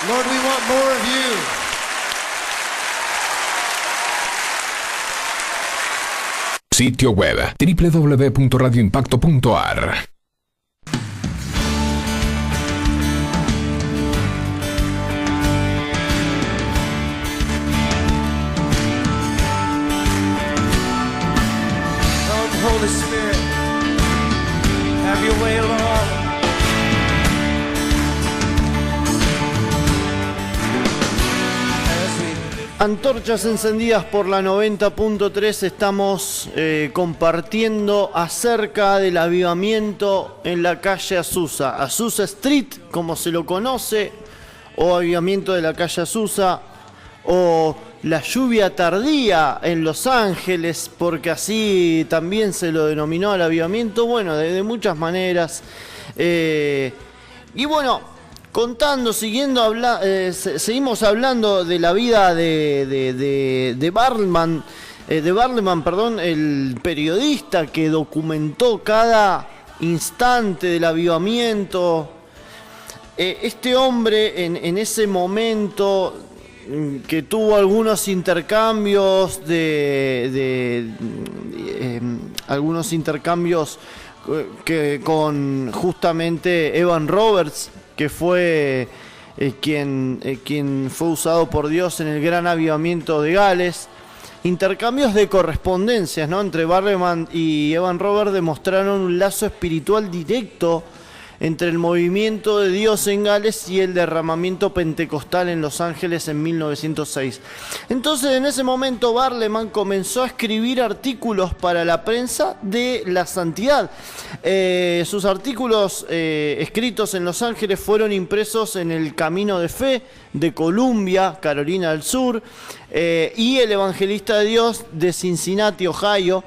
Lord, we want more of you. Sitio web www.radioimpacto.ar. Holy Spirit, have your way, Lord. Antorchas encendidas por la 90.3, estamos compartiendo acerca del avivamiento en la calle Azusa. Azusa Street, como se lo conoce, o avivamiento de la calle Azusa, o la lluvia tardía en Los Ángeles, porque así también se lo denominó al avivamiento, bueno, de muchas maneras. Y bueno, seguimos hablando de la vida de Barleman, el periodista que documentó cada instante del avivamiento. Este hombre en ese momento que tuvo algunos intercambios con justamente Evan Roberts, que fue quien fue usado por Dios en el gran avivamiento de Gales. Intercambios de correspondencias, ¿no?, entre Barleman y Evan Roberts demostraron un lazo espiritual directo entre el movimiento de Dios en Gales y el derramamiento pentecostal en Los Ángeles en 1906. Entonces, en ese momento, Barleman comenzó a escribir artículos para la prensa de la santidad. Sus artículos escritos en Los Ángeles fueron impresos en el Camino de Fe de Columbia, Carolina del Sur, y el Evangelista de Dios de Cincinnati, Ohio.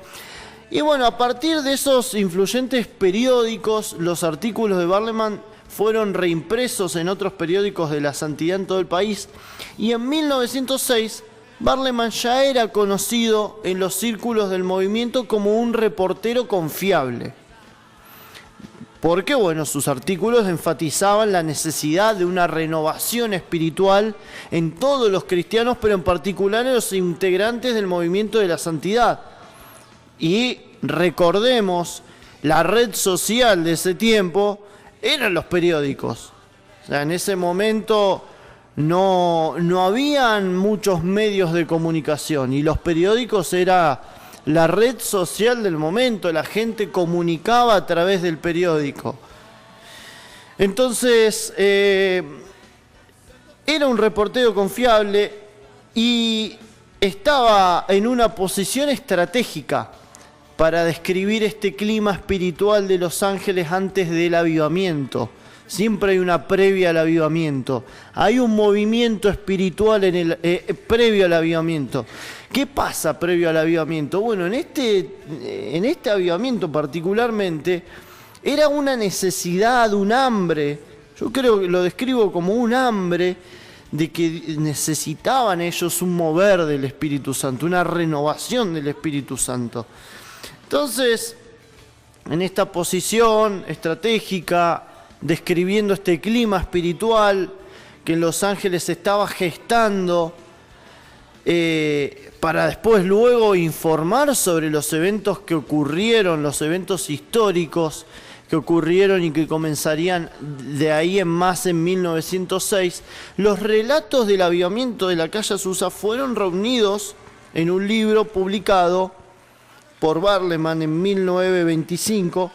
Y bueno, a partir de esos influyentes periódicos, los artículos de Barleman fueron reimpresos en otros periódicos de la santidad en todo el país. Y en 1906, Barleman ya era conocido en los círculos del movimiento como un reportero confiable. Porque, bueno, sus artículos enfatizaban la necesidad de una renovación espiritual en todos los cristianos, pero en particular en los integrantes del movimiento de la santidad. Y recordemos, la red social de ese tiempo eran los periódicos. O sea, en ese momento no habían muchos medios de comunicación y los periódicos era la red social del momento. La gente comunicaba a través del periódico. Entonces, era un reportero confiable y estaba en una posición estratégica para describir este clima espiritual de Los Ángeles antes del avivamiento. Siempre hay una previa al avivamiento. Hay un movimiento espiritual previo al avivamiento. ¿Qué pasa previo al avivamiento? Bueno, en este avivamiento particularmente, era una necesidad, un hambre. Yo creo que lo describo como un hambre de que necesitaban ellos un mover del Espíritu Santo, una renovación del Espíritu Santo. Entonces, en esta posición estratégica, describiendo este clima espiritual que en Los Ángeles se estaba gestando, para después luego informar sobre los eventos que ocurrieron, los eventos históricos que ocurrieron y que comenzarían de ahí en más en 1906, los relatos del avivamiento de la calle Azusa fueron reunidos en un libro publicado por Barleman en 1925,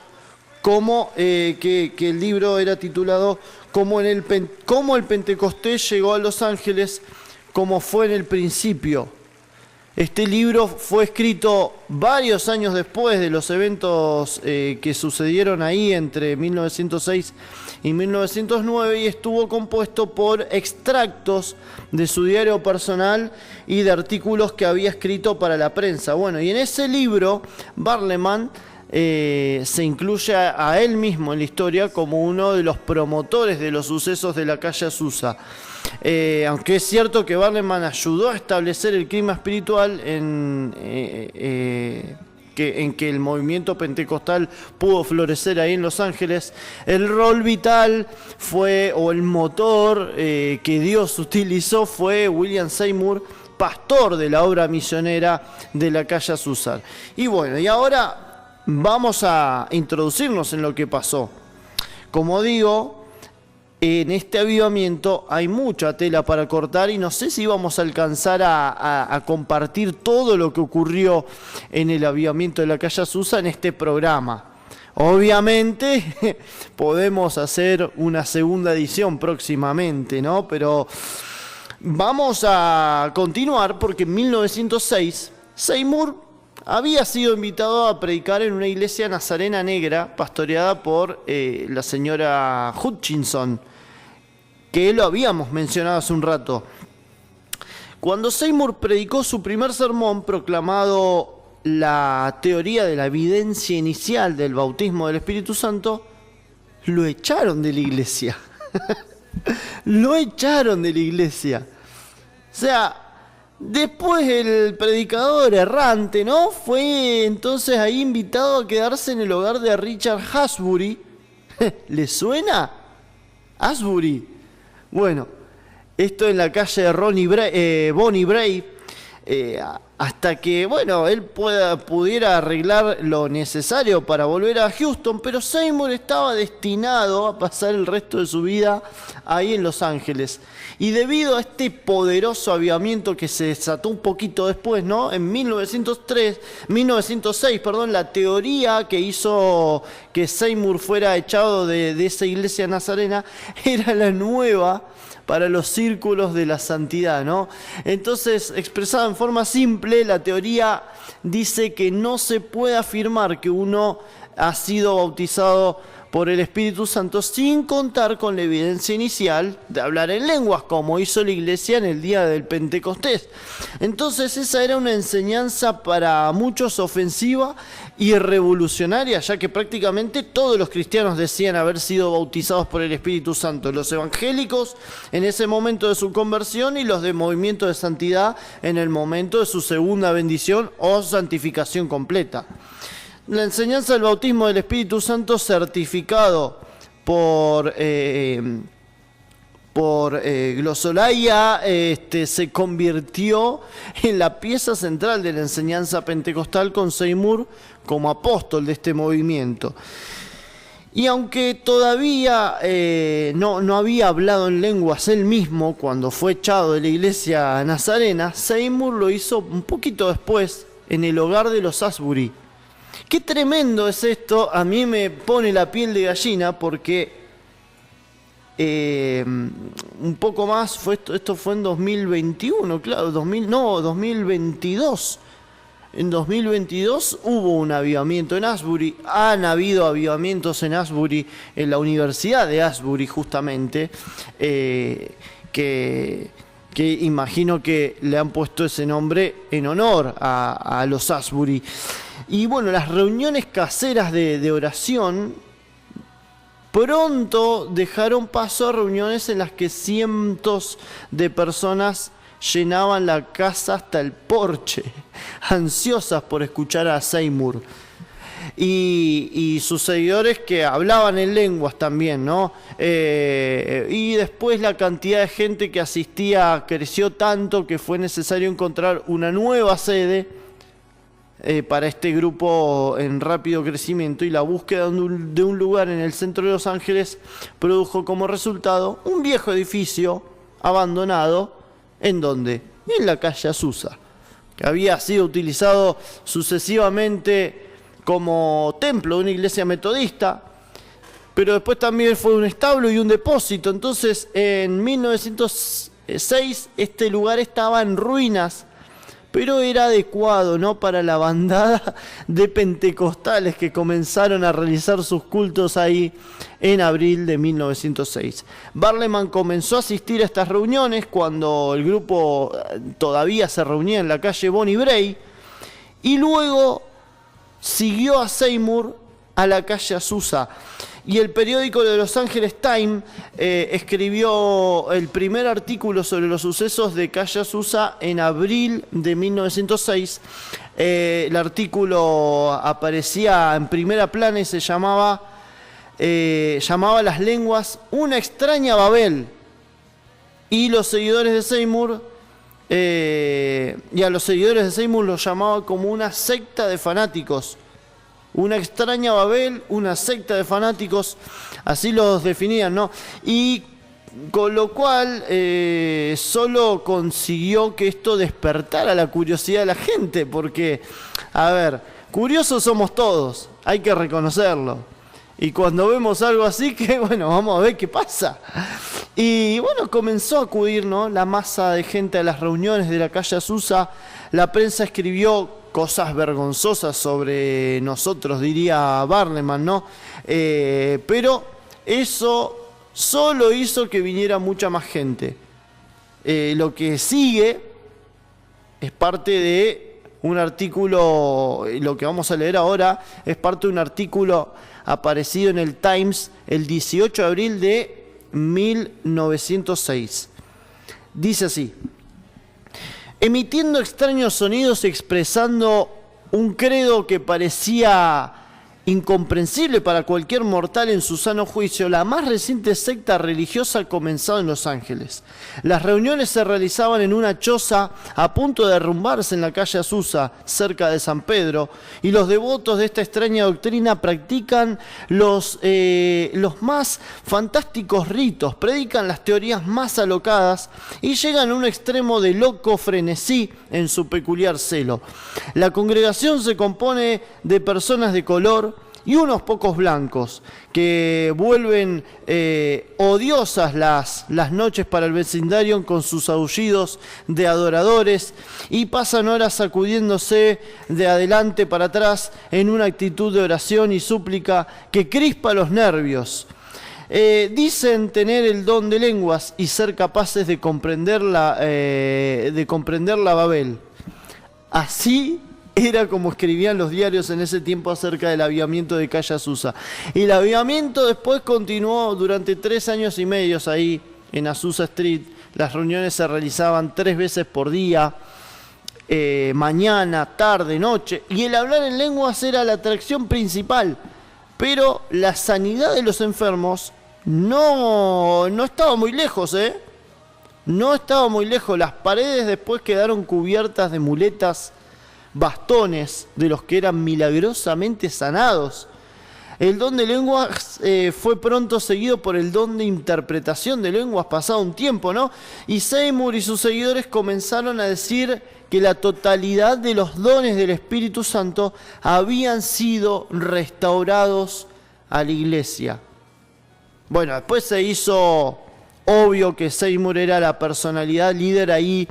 como que el libro era titulado Cómo el Pentecostés llegó a Los Ángeles, como fue en el principio. Este libro fue escrito varios años después de los eventos que sucedieron ahí entre 1906 y 1909 y estuvo compuesto por extractos de su diario personal y de artículos que había escrito para la prensa. Bueno, y en ese libro Barleman se incluye a él mismo en la historia como uno de los promotores de los sucesos de la calle Azusa. Aunque es cierto que Barleman ayudó a establecer el clima espiritual en que el movimiento pentecostal pudo florecer ahí en Los Ángeles, el rol vital fue, o el motor que Dios utilizó fue William Seymour, pastor de la obra misionera de la calle Azusa. Y bueno, y ahora vamos a introducirnos en lo que pasó. Como digo, en este avivamiento hay mucha tela para cortar y no sé si vamos a alcanzar a compartir todo lo que ocurrió en el avivamiento de la calle Azusa en este programa. Obviamente podemos hacer una segunda edición próximamente, ¿no? Pero vamos a continuar porque en 1906 Seymour había sido invitado a predicar en una iglesia nazarena negra pastoreada por la señora Hutchinson, que lo habíamos mencionado hace un rato. Cuando Seymour predicó su primer sermón, proclamado la teoría de la evidencia inicial del bautismo del Espíritu Santo, lo echaron de la iglesia. Lo echaron de la iglesia. O sea, después el predicador errante, ¿no? Fue entonces ahí invitado a quedarse en el hogar de Richard Asbury. ¿Le suena? Asbury. Bueno, esto en la calle de Bonnie Bray, hasta que, bueno, él pudiera arreglar lo necesario para volver a Houston, pero Seymour estaba destinado a pasar el resto de su vida ahí en Los Ángeles. Y debido a este poderoso avivamiento que se desató un poquito después, ¿no? En 1906, la teoría que hizo que Seymour fuera echado de esa iglesia nazarena era la nueva para los círculos de la santidad, ¿no? Entonces, expresada en forma simple, la teoría dice que no se puede afirmar que uno ha sido bautizado por el Espíritu Santo sin contar con la evidencia inicial de hablar en lenguas, como hizo la iglesia en el día del Pentecostés. Entonces esa era una enseñanza para muchos ofensiva y revolucionaria, ya que prácticamente todos los cristianos decían haber sido bautizados por el Espíritu Santo, los evangélicos en ese momento de su conversión y los de movimiento de santidad en el momento de su segunda bendición o santificación completa. La enseñanza del bautismo del Espíritu Santo certificado por Glossolalia se convirtió en la pieza central de la enseñanza pentecostal con Seymour como apóstol de este movimiento. Y aunque todavía no había hablado en lenguas él mismo cuando fue echado de la iglesia nazarena, Seymour lo hizo un poquito después en el hogar de los Asbury. Qué tremendo es esto, a mí me pone la piel de gallina porque un poco más, esto fue en 2021, claro, 2022. En 2022 hubo un avivamiento en Asbury, han habido avivamientos en Asbury, en la Universidad de Asbury justamente, que imagino que le han puesto ese nombre en honor a los Asbury. Y bueno, las reuniones caseras de oración pronto dejaron paso a reuniones en las que cientos de personas llenaban la casa hasta el porche, ansiosas por escuchar a Seymour. Y sus seguidores que hablaban en lenguas también, ¿no? Y después la cantidad de gente que asistía creció tanto que fue necesario encontrar una nueva sede para este grupo en rápido crecimiento, y la búsqueda de un lugar en el centro de Los Ángeles produjo como resultado un viejo edificio abandonado. ¿En dónde? En la calle Azusa, que había sido utilizado sucesivamente como templo de una iglesia metodista, pero después también fue un establo y un depósito. Entonces, en 1906 este lugar estaba en ruinas, pero era adecuado, ¿no?, para la bandada de pentecostales que comenzaron a realizar sus cultos ahí en abril de 1906. Barleman comenzó a asistir a estas reuniones cuando el grupo todavía se reunía en la calle Bonnie Bray, y luego siguió a Seymour a la calle Azusa. Y el periódico de Los Angeles Times escribió el primer artículo sobre los sucesos de calle Azusa en abril de 1906. El artículo aparecía en primera plana y se llamaba Las lenguas una extraña Babel. Y los seguidores de Seymour, y a los seguidores de Seymour los llamaba como una secta de fanáticos. Una extraña Babel, una secta de fanáticos, así los definían, ¿no? Y con lo cual solo consiguió que esto despertara la curiosidad de la gente, porque, a ver, curiosos somos todos, hay que reconocerlo. Y cuando vemos algo así, que bueno, vamos a ver qué pasa. Y bueno, comenzó a acudir, ¿no?, la masa de gente a las reuniones de la calle Azusa. La prensa escribió cosas vergonzosas sobre nosotros, diría Barleman, ¿no? Pero eso solo hizo que viniera mucha más gente. Lo que sigue es parte de un artículo, lo que vamos a leer ahora, es parte de un artículo aparecido en el Times el 18 de abril de 1906. Dice así: emitiendo extraños sonidos y expresando un credo que parecía incomprensible para cualquier mortal en su sano juicio, la más reciente secta religiosa comenzó en Los Ángeles. Las reuniones se realizaban en una choza a punto de derrumbarse en la calle Azusa, cerca de San Pedro, y los devotos de esta extraña doctrina practican los más fantásticos ritos, predican las teorías más alocadas y llegan a un extremo de loco frenesí en su peculiar celo. La congregación se compone de personas de color y unos pocos blancos que vuelven odiosas las noches para el vecindario con sus aullidos de adoradores, y pasan horas sacudiéndose de adelante para atrás en una actitud de oración y súplica que crispa los nervios. Dicen tener el don de lenguas y ser capaces de comprender la Babel. Así era como escribían los diarios en ese tiempo acerca del avivamiento de calle Azusa. Y el avivamiento después continuó durante 3 años y medio ahí en Azusa Street. Las reuniones se realizaban 3 veces por día, mañana, tarde, noche. Y el hablar en lenguas era la atracción principal. Pero la sanidad de los enfermos no estaba muy lejos, ¿eh? No estaba muy lejos. Las paredes después quedaron cubiertas de muletas, bastones de los que eran milagrosamente sanados. El don de lenguas fue pronto seguido por el don de interpretación de lenguas pasado un tiempo, ¿no? Y Seymour y sus seguidores comenzaron a decir que la totalidad de los dones del Espíritu Santo habían sido restaurados a la iglesia. Bueno, después se hizo obvio que Seymour era la personalidad líder ahí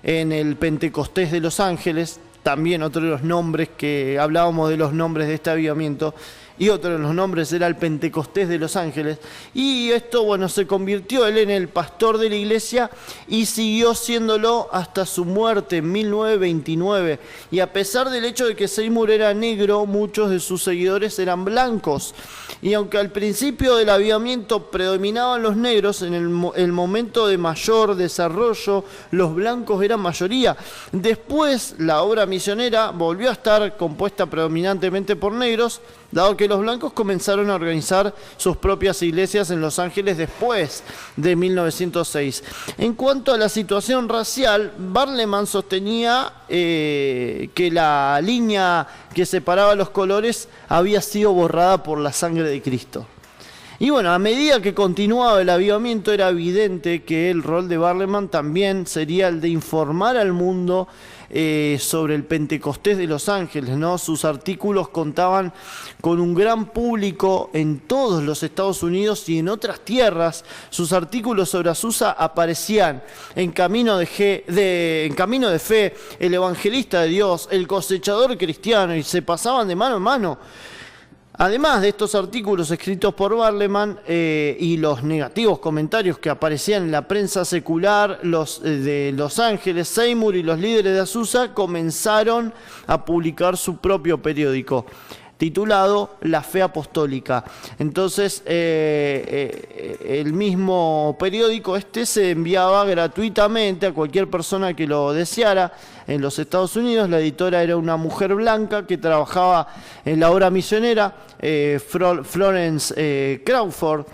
en el Pentecostés de Los Ángeles. También otro de los nombres que hablábamos de los nombres de este avivamiento. y otro de los nombres era el Pentecostés de Los Ángeles. Y esto, bueno, se convirtió él en el pastor de la iglesia y siguió siéndolo hasta su muerte en 1929. Y a pesar del hecho de que Seymour era negro, muchos de sus seguidores eran blancos. Y aunque al principio del avivamiento predominaban los negros, en el momento de mayor desarrollo, los blancos eran mayoría. Después, la obra misionera volvió a estar compuesta predominantemente por negros, dado que los blancos comenzaron a organizar sus propias iglesias en Los Ángeles después de 1906. En cuanto a la situación racial, Barleman sostenía que la línea que separaba los colores había sido borrada por la sangre de Cristo. Y bueno, a medida que continuaba el avivamiento, era evidente que el rol de Barleman también sería el de informar al mundo sobre el Pentecostés de Los Ángeles, ¿no? Sus artículos contaban con un gran público en todos los Estados Unidos y en otras tierras. Sus artículos sobre Azusa aparecían en Camino de Fe, El Evangelista de Dios, El Cosechador Cristiano, y se pasaban de mano en mano. Además de estos artículos escritos por Barleman y los negativos comentarios que aparecían en la prensa secular de Los Ángeles, Seymour y los líderes de Azusa comenzaron a publicar su propio periódico, titulado La Fe Apostólica. Entonces, el mismo periódico se enviaba gratuitamente a cualquier persona que lo deseara en los Estados Unidos. La editora era una mujer blanca que trabajaba en la obra misionera, Florence Crawford,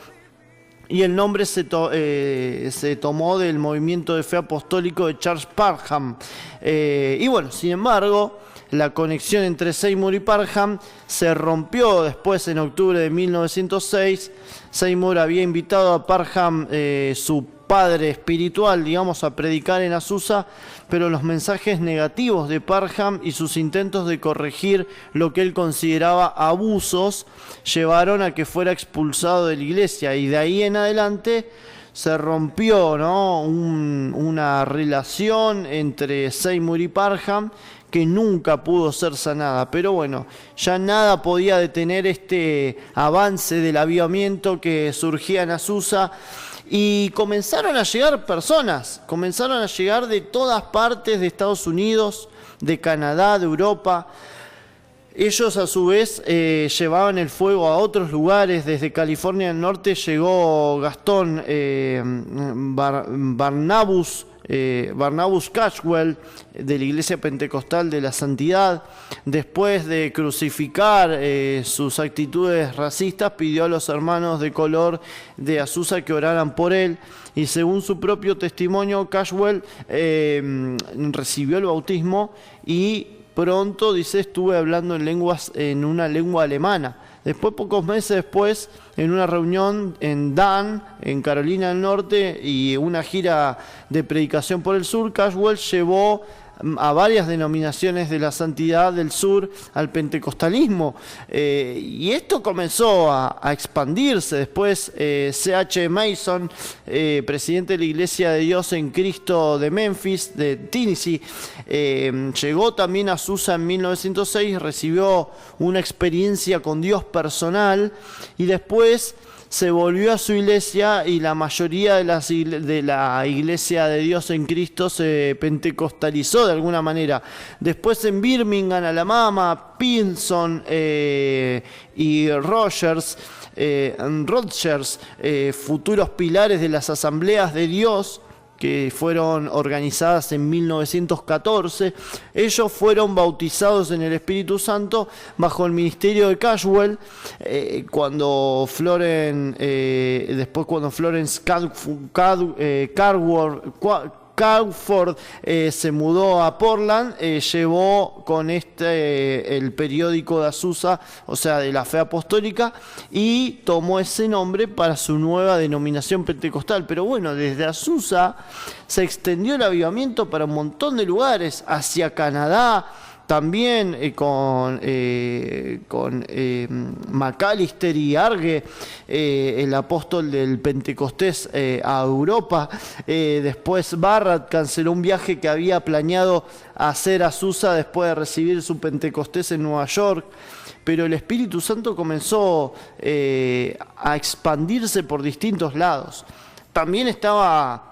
y el nombre se tomó del movimiento de fe apostólico de Charles Parham. Y bueno, sin embargo, la conexión entre Seymour y Parham se rompió después en octubre de 1906. Seymour había invitado a Parham, su padre espiritual, digamos, a predicar en Azusa, pero los mensajes negativos de Parham y sus intentos de corregir lo que él consideraba abusos llevaron a que fuera expulsado de la iglesia, y de ahí en adelante se rompió, ¿no?, una relación entre Seymour y Parham que nunca pudo ser sanada. Pero bueno, ya nada podía detener este avance del avivamiento que surgía en Azusa, y comenzaron a llegar personas, comenzaron a llegar de todas partes de Estados Unidos, de Canadá, de Europa. Ellos a su vez llevaban el fuego a otros lugares. Desde California del Norte llegó Gastón Barnabas Cashwell, de la Iglesia Pentecostal de la Santidad. Después de crucificar sus actitudes racistas, pidió a los hermanos de color de Azusa que oraran por él, y según su propio testimonio, Cashwell recibió el bautismo y pronto, dice, estuve hablando en una lengua alemana. Después, pocos meses después, en una reunión en Dan, en Carolina del Norte, y una gira de predicación por el sur, Cashwell llevó a varias denominaciones de la santidad del sur al pentecostalismo, y esto comenzó a expandirse. Después C.H. Mason, presidente de la Iglesia de Dios en Cristo de Memphis, de Tennessee, llegó también a Azusa en 1906, recibió una experiencia con Dios personal, y después se volvió a su iglesia, y la mayoría de la Iglesia de Dios en Cristo se pentecostalizó de alguna manera. Después en Birmingham, Alabama, Pinson y Rogers, futuros pilares de las asambleas de Dios, que fueron organizadas en 1914. Ellos fueron bautizados en el Espíritu Santo bajo el ministerio de Cashwell. Cuando Florence Crawford se mudó a Portland, llevó con el periódico de Azusa, o sea, de la Fe Apostólica, y tomó ese nombre para su nueva denominación pentecostal. Pero bueno, desde Azusa se extendió el avivamiento para un montón de lugares, hacia Canadá, también con Macalister y Arge, el apóstol del Pentecostés a Europa. Después Barrat canceló un viaje que había planeado hacer a Susa después de recibir su Pentecostés en Nueva York. Pero el Espíritu Santo comenzó a expandirse por distintos lados. También estaba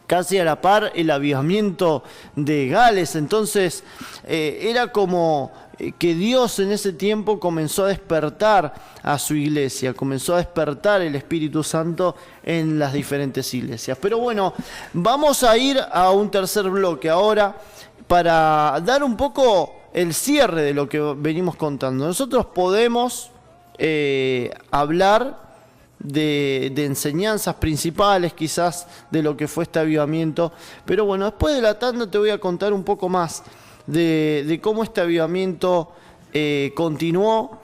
casi a la par el avivamiento de Gales. Entonces era como que Dios en ese tiempo comenzó a despertar a su iglesia, comenzó a despertar el Espíritu Santo en las diferentes iglesias. Pero bueno, vamos a ir a un tercer bloque ahora para dar un poco el cierre de lo que venimos contando. Nosotros podemos hablar de enseñanzas principales quizás de lo que fue este avivamiento, pero bueno, después de la tanda te voy a contar un poco más de cómo este avivamiento continuó,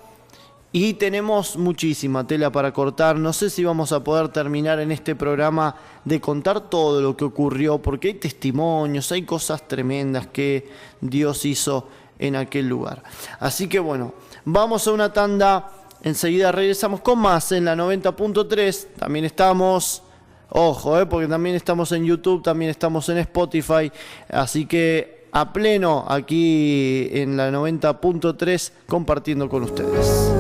y tenemos muchísima tela para cortar. No sé si vamos a poder terminar en este programa de contar todo lo que ocurrió, porque hay testimonios, hay cosas tremendas que Dios hizo en aquel lugar. Así que bueno, vamos a una tanda. Enseguida regresamos con más en la 90.3. También estamos, ojo, porque también estamos en YouTube, también estamos en Spotify. Así que a pleno aquí en la 90.3 compartiendo con ustedes.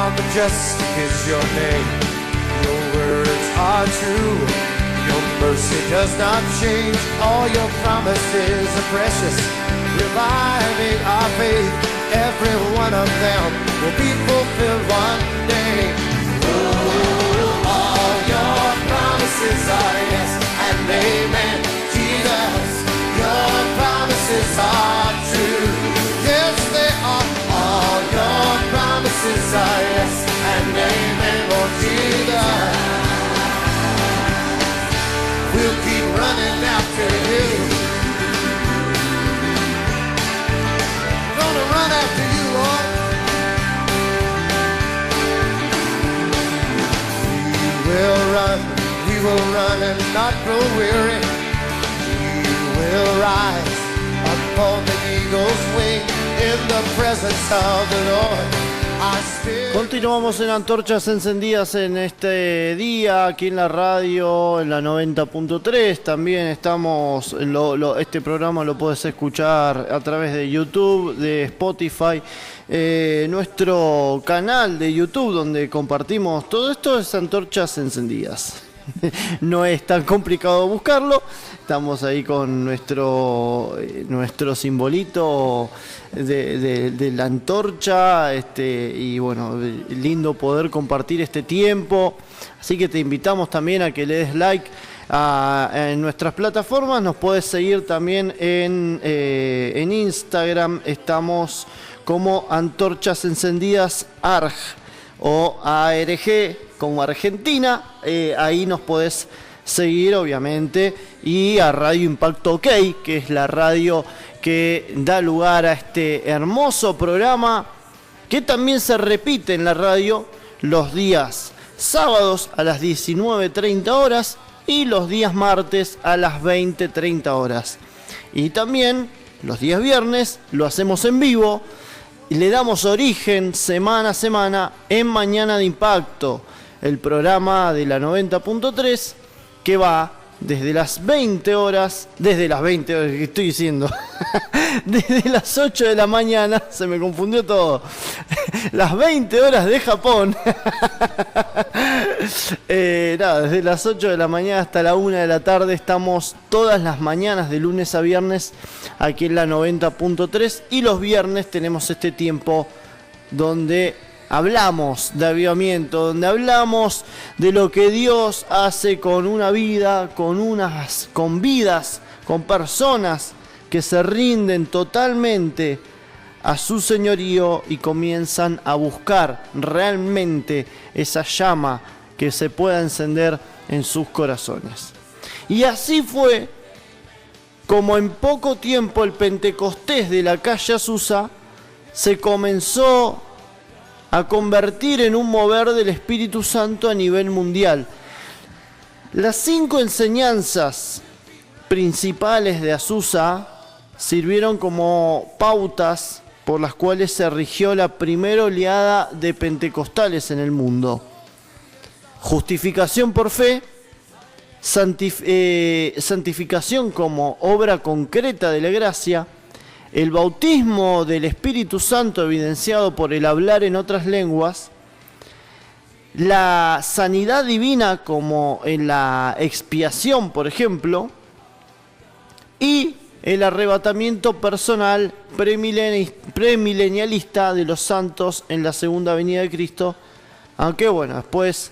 Majestic is your name. Your words are true. Your mercy does not change. All your promises are precious, reviving our faith. Every one of them will be fulfilled one day. Oh, all your promises are yes and amen. Jesus, your promises are true. Yes, they are. All your promises are yes and amen, Lord Jesus. We'll keep running after you. Gonna run after you, Lord. We will run and not grow weary. We will rise upon the eagle's wing in the presence of the Lord. Continuamos en Antorchas Encendidas en este día, aquí en la radio, en la 90.3. También estamos, este programa lo puedes escuchar a través de YouTube, de Spotify. Nuestro canal de YouTube donde compartimos todo esto es Antorchas Encendidas. No es tan complicado buscarlo. Estamos ahí con nuestro simbolito de la antorcha, y bueno, lindo poder compartir este tiempo. Así que te invitamos también a que le des like en nuestras plataformas. Nos puedes seguir también en Instagram. Estamos como Antorchas Encendidas ARG o ARG como Argentina. Ahí nos podés seguir, obviamente, y a Radio Impacto OK, que es la radio que da lugar a este hermoso programa, que también se repite en la radio los días sábados a las 19:30 horas y los días martes a las 20:30 horas. Y también los días viernes lo hacemos en vivo y le damos origen semana a semana en Mañana de Impacto, el programa de la 90.3 que va desde las 20 horas, ¿qué estoy diciendo? Desde las 8 de la mañana, se me confundió todo, las 20 horas de Japón, desde las 8 de la mañana hasta la 1 de la tarde, estamos todas las mañanas de lunes a viernes aquí en la 90.3, y los viernes tenemos este tiempo donde hablamos de avivamiento, donde hablamos de lo que Dios hace con una vida, con vidas, con personas que se rinden totalmente a su señorío y comienzan a buscar realmente esa llama que se pueda encender en sus corazones. Y así fue como en poco tiempo el Pentecostés de la calle Azusa se comenzó a convertir en un mover del Espíritu Santo a nivel mundial. Las 5 enseñanzas principales de Azusa sirvieron como pautas por las cuales se rigió la primera oleada de pentecostales en el mundo. Justificación por fe, santificación como obra concreta de la gracia, el bautismo del Espíritu Santo evidenciado por el hablar en otras lenguas, la sanidad divina como en la expiación, por ejemplo, y el arrebatamiento personal premilenialista de los santos en la segunda venida de Cristo, aunque bueno, después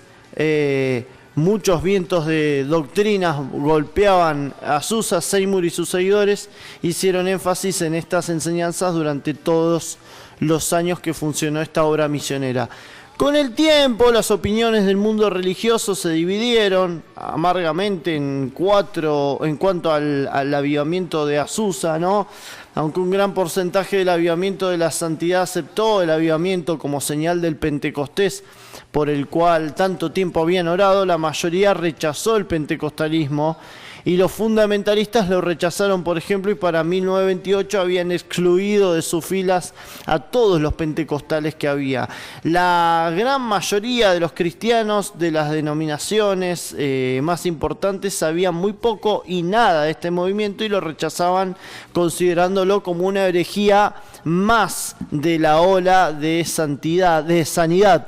muchos vientos de doctrinas golpeaban a Azusa, Seymour y sus seguidores, hicieron énfasis en estas enseñanzas durante todos los años que funcionó esta obra misionera. Con el tiempo, las opiniones del mundo religioso se dividieron amargamente en cuanto al avivamiento de Azusa, ¿no? Aunque un gran porcentaje del avivamiento de la santidad aceptó el avivamiento como señal del Pentecostés, por el cual tanto tiempo habían orado, la mayoría rechazó el pentecostalismo y los fundamentalistas lo rechazaron, por ejemplo, y para 1928 habían excluido de sus filas a todos los pentecostales que había. La gran mayoría de los cristianos de las denominaciones más importantes sabían muy poco y nada de este movimiento y lo rechazaban considerándolo como una herejía más de la ola de santidad, de santidad,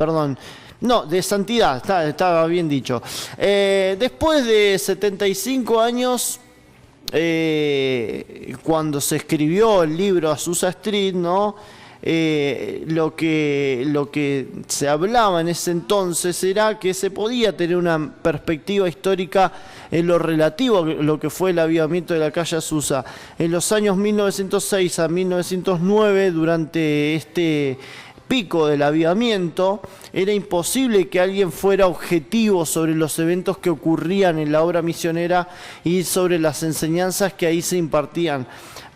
estaba bien dicho. Después de 75 años, cuando se escribió el libro Azusa Street, ¿no? Lo que se hablaba en ese entonces era que se podía tener una perspectiva histórica en lo relativo a lo que fue el avivamiento de la calle Azusa. En los años 1906 a 1909, durante este pico del avivamiento, era imposible que alguien fuera objetivo sobre los eventos que ocurrían en la obra misionera y sobre las enseñanzas que ahí se impartían.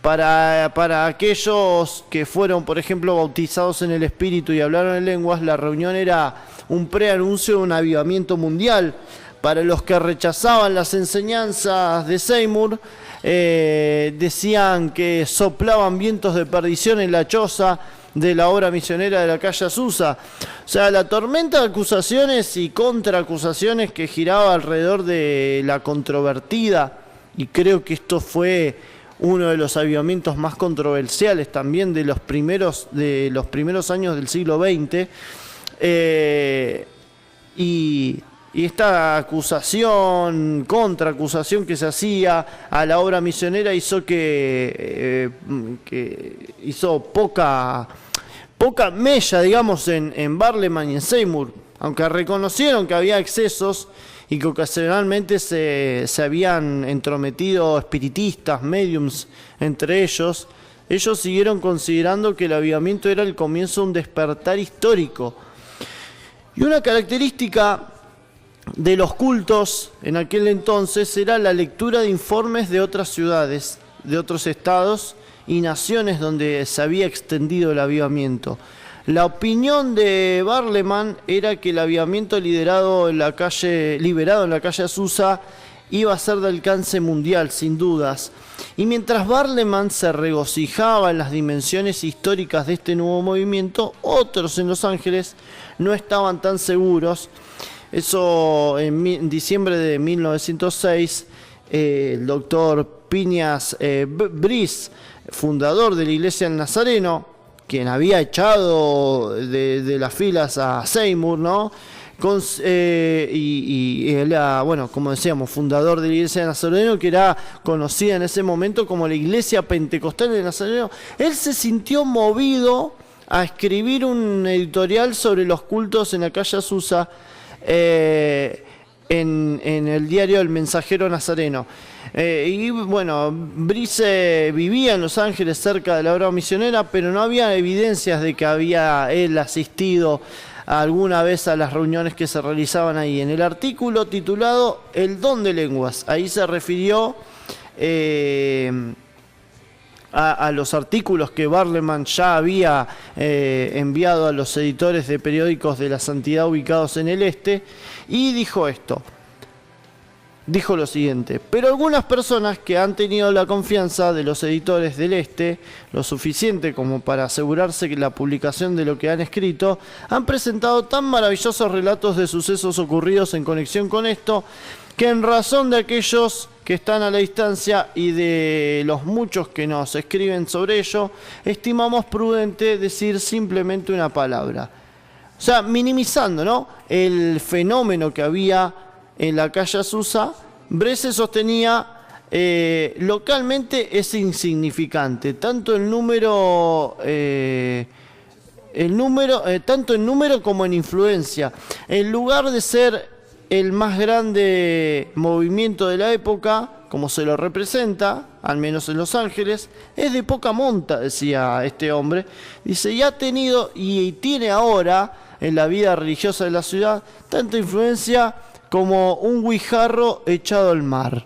Para aquellos que fueron, por ejemplo, bautizados en el Espíritu y hablaron en lenguas, la reunión era un preanuncio de un avivamiento mundial. Para los que rechazaban las enseñanzas de Seymour, decían que soplaban vientos de perdición en la choza de la obra misionera de la calle Azusa. O sea, la tormenta de acusaciones y contraacusaciones que giraba alrededor de la controvertida, y creo que esto fue uno de los avivamientos más controversiales también de los primeros años del siglo XX, y esta acusación, contraacusación que se hacía a la obra misionera hizo que hizo poca mella, digamos, en Barleman y en Seymour, aunque reconocieron que había excesos y que ocasionalmente se habían entrometido espiritistas, mediums, entre ellos siguieron considerando que el avivamiento era el comienzo de un despertar histórico. Y una característica de los cultos en aquel entonces era la lectura de informes de otras ciudades, de otros estados y naciones donde se había extendido el avivamiento. La opinión de Barleman era que el avivamiento liberado en la calle Azusa iba a ser de alcance mundial, sin dudas. Y mientras Barleman se regocijaba en las dimensiones históricas de este nuevo movimiento, otros en Los Ángeles no estaban tan seguros. Eso en diciembre de 1906, el doctor Phineas Brice, fundador de la Iglesia del Nazareno, quien había echado de las filas a Seymour, ¿no? Y él era, bueno, como decíamos, fundador de la Iglesia de Nazareno, que era conocida en ese momento como la Iglesia Pentecostal de Nazareno. Él se sintió movido a escribir un editorial sobre los cultos en la calle Azusa en el diario El Mensajero Nazareno. Y bueno, Brice vivía en Los Ángeles cerca de la obra misionera, pero no había evidencias de que había él asistido alguna vez a las reuniones que se realizaban ahí. En el artículo titulado El don de lenguas, ahí se refirió a los artículos que Barleman ya había enviado a los editores de periódicos de la santidad ubicados en el este, y dijo esto. Dijo lo siguiente: pero algunas personas que han tenido la confianza de los editores del Este, lo suficiente como para asegurarse que la publicación de lo que han escrito, han presentado tan maravillosos relatos de sucesos ocurridos en conexión con esto, que en razón de aquellos que están a la distancia y de los muchos que nos escriben sobre ello, estimamos prudente decir simplemente una palabra. O sea, minimizando, ¿no?, el fenómeno que había en la calle Azusa. Brice sostenía localmente es insignificante, tanto en número como en influencia. En lugar de ser el más grande movimiento de la época, como se lo representa, al menos en Los Ángeles, es de poca monta, decía este hombre. Dice, y ha tenido y tiene ahora en la vida religiosa de la ciudad tanta influencia como un guijarro echado al mar.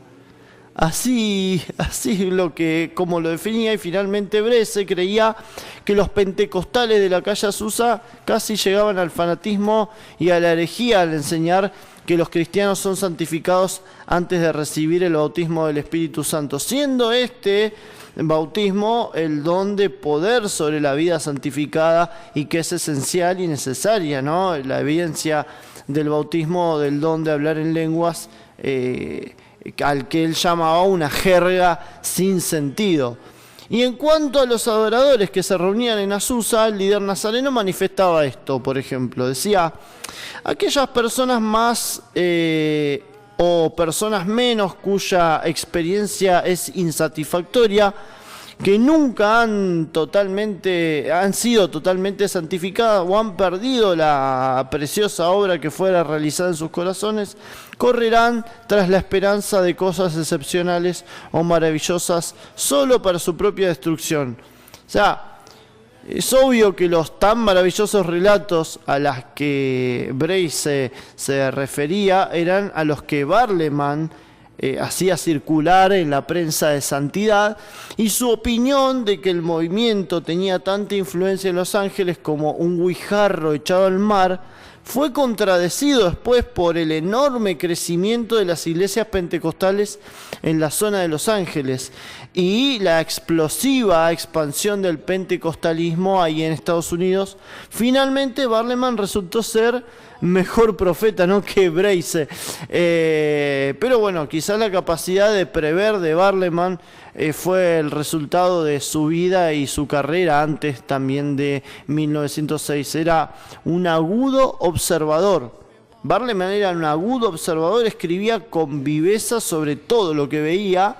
Así como lo definía, y finalmente Brice creía que los pentecostales de la calle Azusa casi llegaban al fanatismo y a la herejía al enseñar que los cristianos son santificados antes de recibir el bautismo del Espíritu Santo, siendo este bautismo el don de poder sobre la vida santificada y que es esencial y necesaria, ¿no? La evidencia del bautismo del don de hablar en lenguas, al que él llamaba una jerga sin sentido. Y en cuanto a los adoradores que se reunían en Azusa, el líder nazareno manifestaba esto, por ejemplo. Decía, aquellas personas más o personas menos cuya experiencia es insatisfactoria, que nunca han sido totalmente santificadas o han perdido la preciosa obra que fuera realizada en sus corazones, correrán tras la esperanza de cosas excepcionales o maravillosas solo para su propia destrucción. O sea, es obvio que los tan maravillosos relatos a los que Brice se refería eran a los que Barleman hacía circular en la prensa de santidad, y su opinión de que el movimiento tenía tanta influencia en Los Ángeles como un guijarro echado al mar fue contradecido después por el enorme crecimiento de las iglesias pentecostales en la zona de Los Ángeles y la explosiva expansión del pentecostalismo ahí en Estados Unidos. Finalmente Barleman resultó ser mejor profeta, ¿no?, que Brice. Pero bueno, quizás la capacidad de prever de Barleman fue el resultado de su vida y su carrera antes también de 1906. Era un agudo observador. Barleman era un agudo observador, escribía con viveza sobre todo lo que veía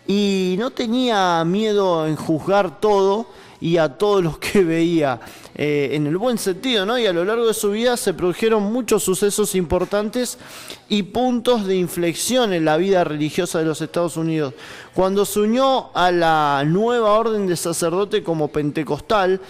y no tenía miedo en juzgar todo y a todos los que veía, en el buen sentido, ¿no? Y a lo largo de su vida se produjeron muchos sucesos importantes y puntos de inflexión en la vida religiosa de los Estados Unidos. Cuando se unió a la nueva orden de sacerdote como pentecostal,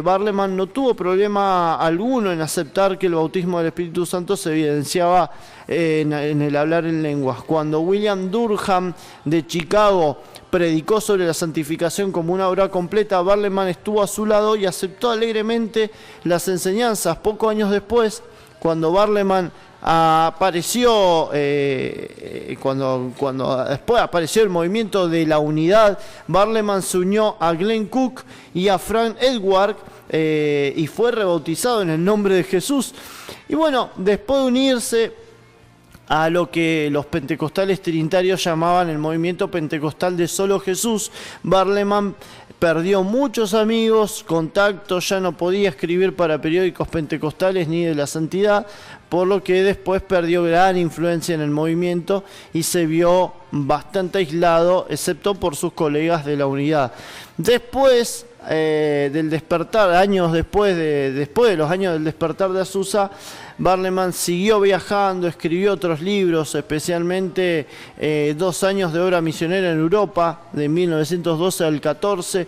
Barleman no tuvo problema alguno en aceptar que el bautismo del Espíritu Santo se evidenciaba en el hablar en lenguas. Cuando William Durham de Chicago predicó sobre la santificación como una obra completa, Barleman estuvo a su lado y aceptó alegremente las enseñanzas. Pocos años después, cuando Barleman apareció, cuando después apareció el movimiento de la unidad, Barleman se unió a Glenn Cook y a Frank Edward y fue rebautizado en el nombre de Jesús. Y bueno, después de unirse a lo que los pentecostales trinitarios llamaban el movimiento pentecostal de solo Jesús, Barleman perdió muchos amigos, contactos, ya no podía escribir para periódicos pentecostales ni de la santidad, por lo que después perdió gran influencia en el movimiento y se vio bastante aislado, excepto por sus colegas de la unidad. Después del despertar, años después de los años del despertar de Azusa, Barleman siguió viajando, escribió otros libros, especialmente 2 años de obra misionera en Europa, de 1912 al 14,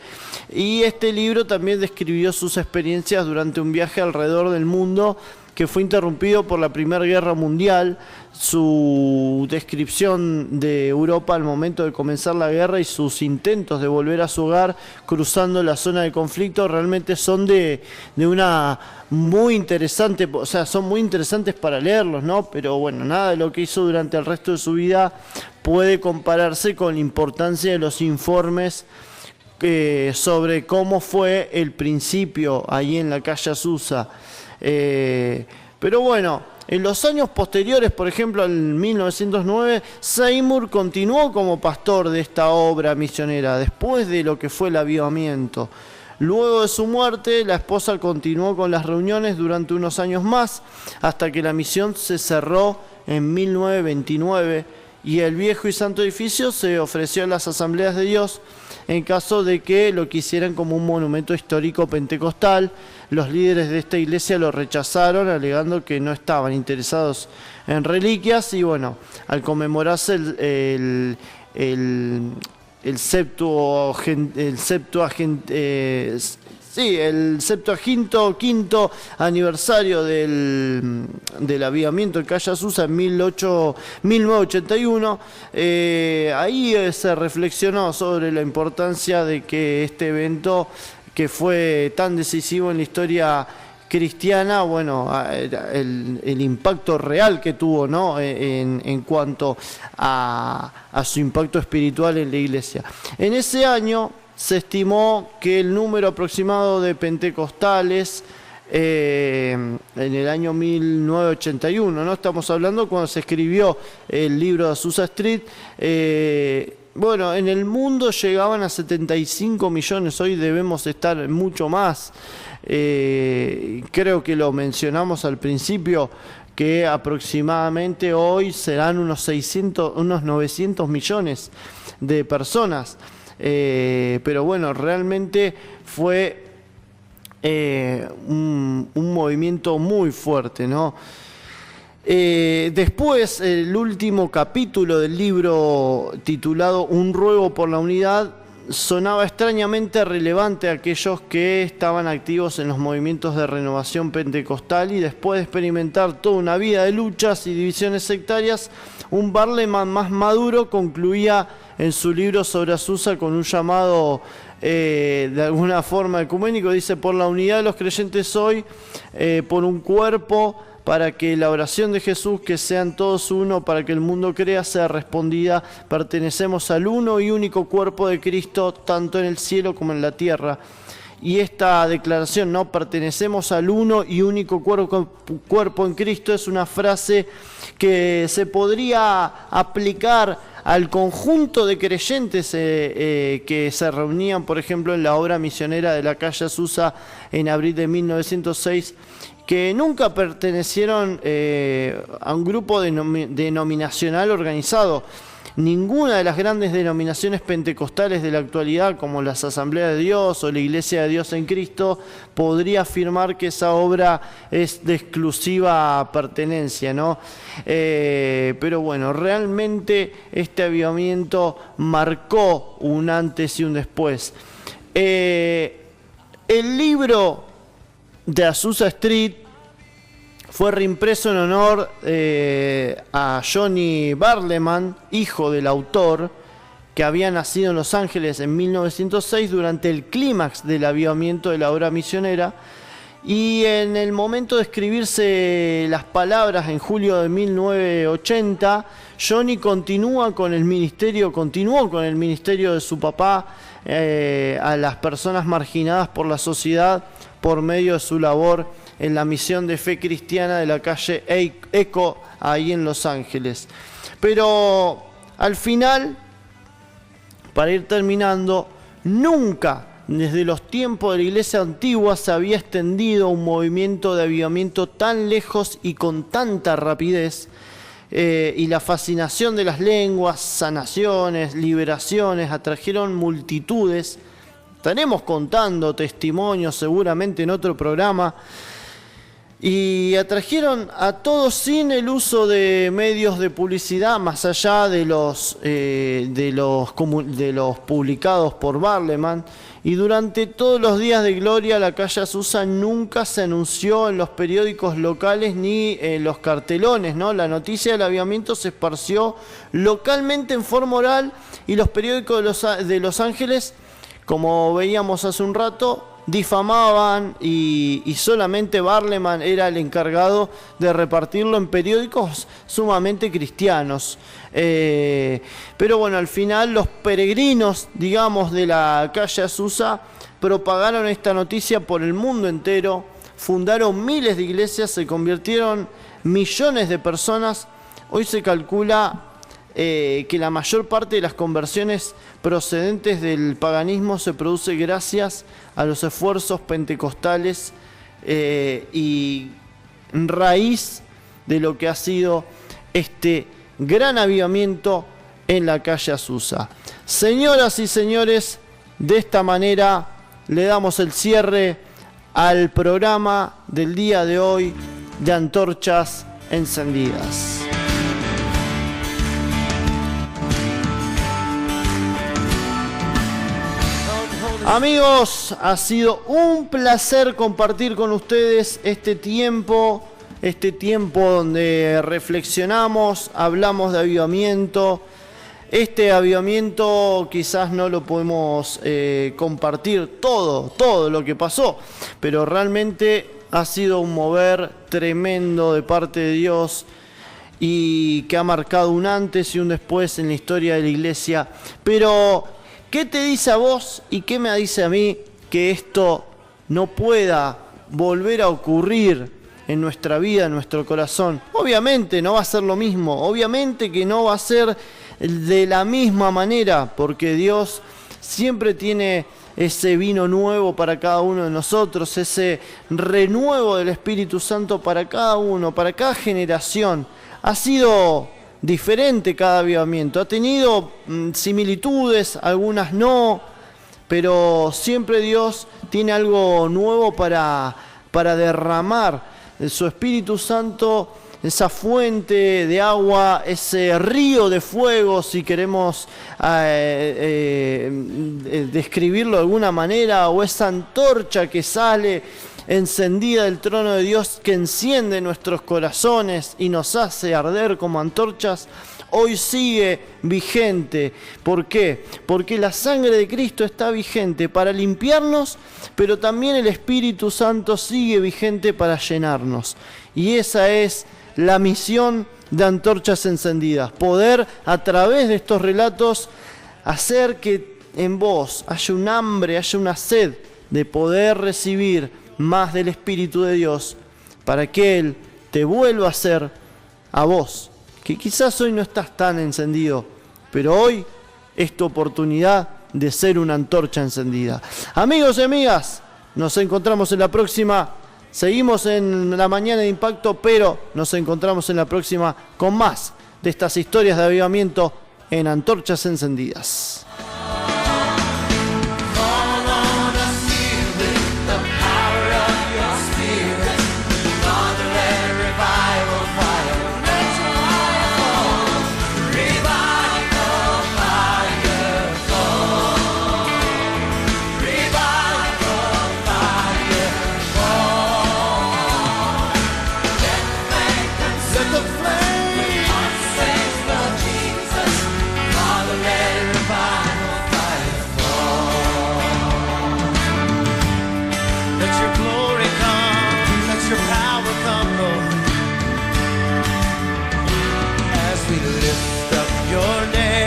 y este libro también describió sus experiencias durante un viaje alrededor del mundo que fue interrumpido por la Primera Guerra Mundial. Su descripción de Europa al momento de comenzar la guerra y sus intentos de volver a su hogar cruzando la zona de conflicto realmente son de una muy interesante, o sea, son muy interesantes para leerlos, ¿no? Pero bueno, nada de lo que hizo durante el resto de su vida puede compararse con la importancia de los informes sobre cómo fue el principio ahí en la calle Azusa. Pero bueno, en los años posteriores, por ejemplo, en 1909, Seymour continuó como pastor de esta obra misionera, después de lo que fue el avivamiento. Luego de su muerte, la esposa continuó con las reuniones durante unos años más, hasta que la misión se cerró en 1929 y el viejo y santo edificio se ofreció a las Asambleas de Dios en caso de que lo quisieran como un monumento histórico pentecostal. Los líderes de esta iglesia lo rechazaron, alegando que no estaban interesados en reliquias, y bueno, al conmemorarse el quinto aniversario del avivamiento en calle Azusa en 1981, ahí se reflexionó sobre la importancia de que este evento, que fue tan decisivo en la historia cristiana, bueno, el impacto real que tuvo, ¿no? en cuanto a su impacto espiritual en la iglesia. En ese año se estimó que el número aproximado de pentecostales en el año 1981, ¿no? Estamos hablando cuando se escribió el libro de Azusa Street. Bueno, en el mundo llegaban a 75 millones, hoy debemos estar mucho más. Creo que lo mencionamos al principio, que aproximadamente hoy serán unos 900 millones de personas. Pero bueno, realmente fue un movimiento muy fuerte, ¿no? Después, el último capítulo del libro, titulado Un ruego por la unidad, sonaba extrañamente relevante a aquellos que estaban activos en los movimientos de renovación pentecostal, y después de experimentar toda una vida de luchas y divisiones sectarias, un Barleman más maduro concluía en su libro sobre Azusa con un llamado de alguna forma ecuménico. Dice: por la unidad de los creyentes hoy, por un cuerpo, para que la oración de Jesús, que sean todos uno, para que el mundo crea, sea respondida. Pertenecemos al uno y único cuerpo de Cristo, tanto en el cielo como en la tierra. Y esta declaración, ¿no? Pertenecemos al uno y único cuerpo en Cristo, es una frase que se podría aplicar al conjunto de creyentes que se reunían, por ejemplo, en la obra misionera de la calle Azusa en abril de 1906, que nunca pertenecieron a un grupo denominacional organizado. Ninguna de las grandes denominaciones pentecostales de la actualidad, como las Asambleas de Dios o la Iglesia de Dios en Cristo, podría afirmar que esa obra es de exclusiva pertenencia, ¿no? Pero bueno, realmente este avivamiento marcó un antes y un después. El libro de Azusa Street fue reimpreso en honor a Johnny Barleman, hijo del autor, que había nacido en Los Ángeles en 1906 durante el clímax del avivamiento de la obra misionera. Y en el momento de escribirse las palabras, en julio de 1980, Johnny continuó con el ministerio de su papá a las personas marginadas por la sociedad por medio de su labor en la misión de fe cristiana de la calle Eco, ahí en Los Ángeles. Pero al final, para ir terminando, nunca desde los tiempos de la iglesia antigua se había extendido un movimiento de avivamiento tan lejos y con tanta rapidez, y la fascinación de las lenguas, sanaciones, liberaciones, atrajeron multitudes estaremos contando testimonios seguramente en otro programa. Y atrajeron a todos sin el uso de medios de publicidad, más allá de los publicados por Barleman. Y durante todos los días de gloria, la calle Azusa nunca se anunció en los periódicos locales ni en los cartelones, ¿no? La noticia del avivamiento se esparció localmente en forma oral, y los periódicos de Los Ángeles, como veíamos hace un rato, difamaban, y solamente Barleman era el encargado de repartirlo en periódicos sumamente cristianos. Pero bueno, al final los peregrinos, digamos, de la calle Azusa propagaron esta noticia por el mundo entero, fundaron miles de iglesias, se convirtieron millones de personas. Hoy se calcula que la mayor parte de las conversiones procedentes del paganismo se produce gracias a los esfuerzos pentecostales y raíz de lo que ha sido este gran avivamiento en la calle Azusa. Señoras y señores, de esta manera le damos el cierre al programa del día de hoy de Antorchas Encendidas. Amigos, ha sido un placer compartir con ustedes este tiempo donde reflexionamos, hablamos de avivamiento. Este avivamiento quizás no lo podemos compartir todo lo que pasó, pero realmente ha sido un mover tremendo de parte de Dios, y que ha marcado un antes y un después en la historia de la iglesia. Pero ¿qué te dice a vos y qué me dice a mí que esto no pueda volver a ocurrir en nuestra vida, en nuestro corazón? Obviamente no va a ser lo mismo, obviamente que no va a ser de la misma manera, porque Dios siempre tiene ese vino nuevo para cada uno de nosotros, ese renuevo del Espíritu Santo para cada uno, para cada generación. Ha sido diferente cada avivamiento, ha tenido similitudes, algunas no, pero siempre Dios tiene algo nuevo para derramar su Espíritu Santo, esa fuente de agua, ese río de fuego, si queremos describirlo de alguna manera, o esa antorcha que sale encendida del trono de Dios, que enciende nuestros corazones y nos hace arder como antorchas. Hoy sigue vigente. ¿Por qué? Porque la sangre de Cristo está vigente para limpiarnos, pero también el Espíritu Santo sigue vigente para llenarnos. Y esa es la misión de Antorchas Encendidas, poder a través de estos relatos hacer que en vos haya un hambre, haya una sed de poder recibir más del Espíritu de Dios, para que Él te vuelva a hacer a vos, que quizás hoy no estás tan encendido, pero hoy es tu oportunidad de ser una antorcha encendida. Amigos y amigas, nos encontramos en la próxima. Seguimos en la mañana de Impacto, pero nos encontramos en la próxima con más de estas historias de avivamiento en Antorchas Encendidas. As we lift up your name,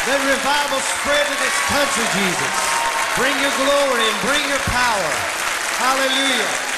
Let revival spread to this country, Jesus. Bring your glory and bring your power. Hallelujah.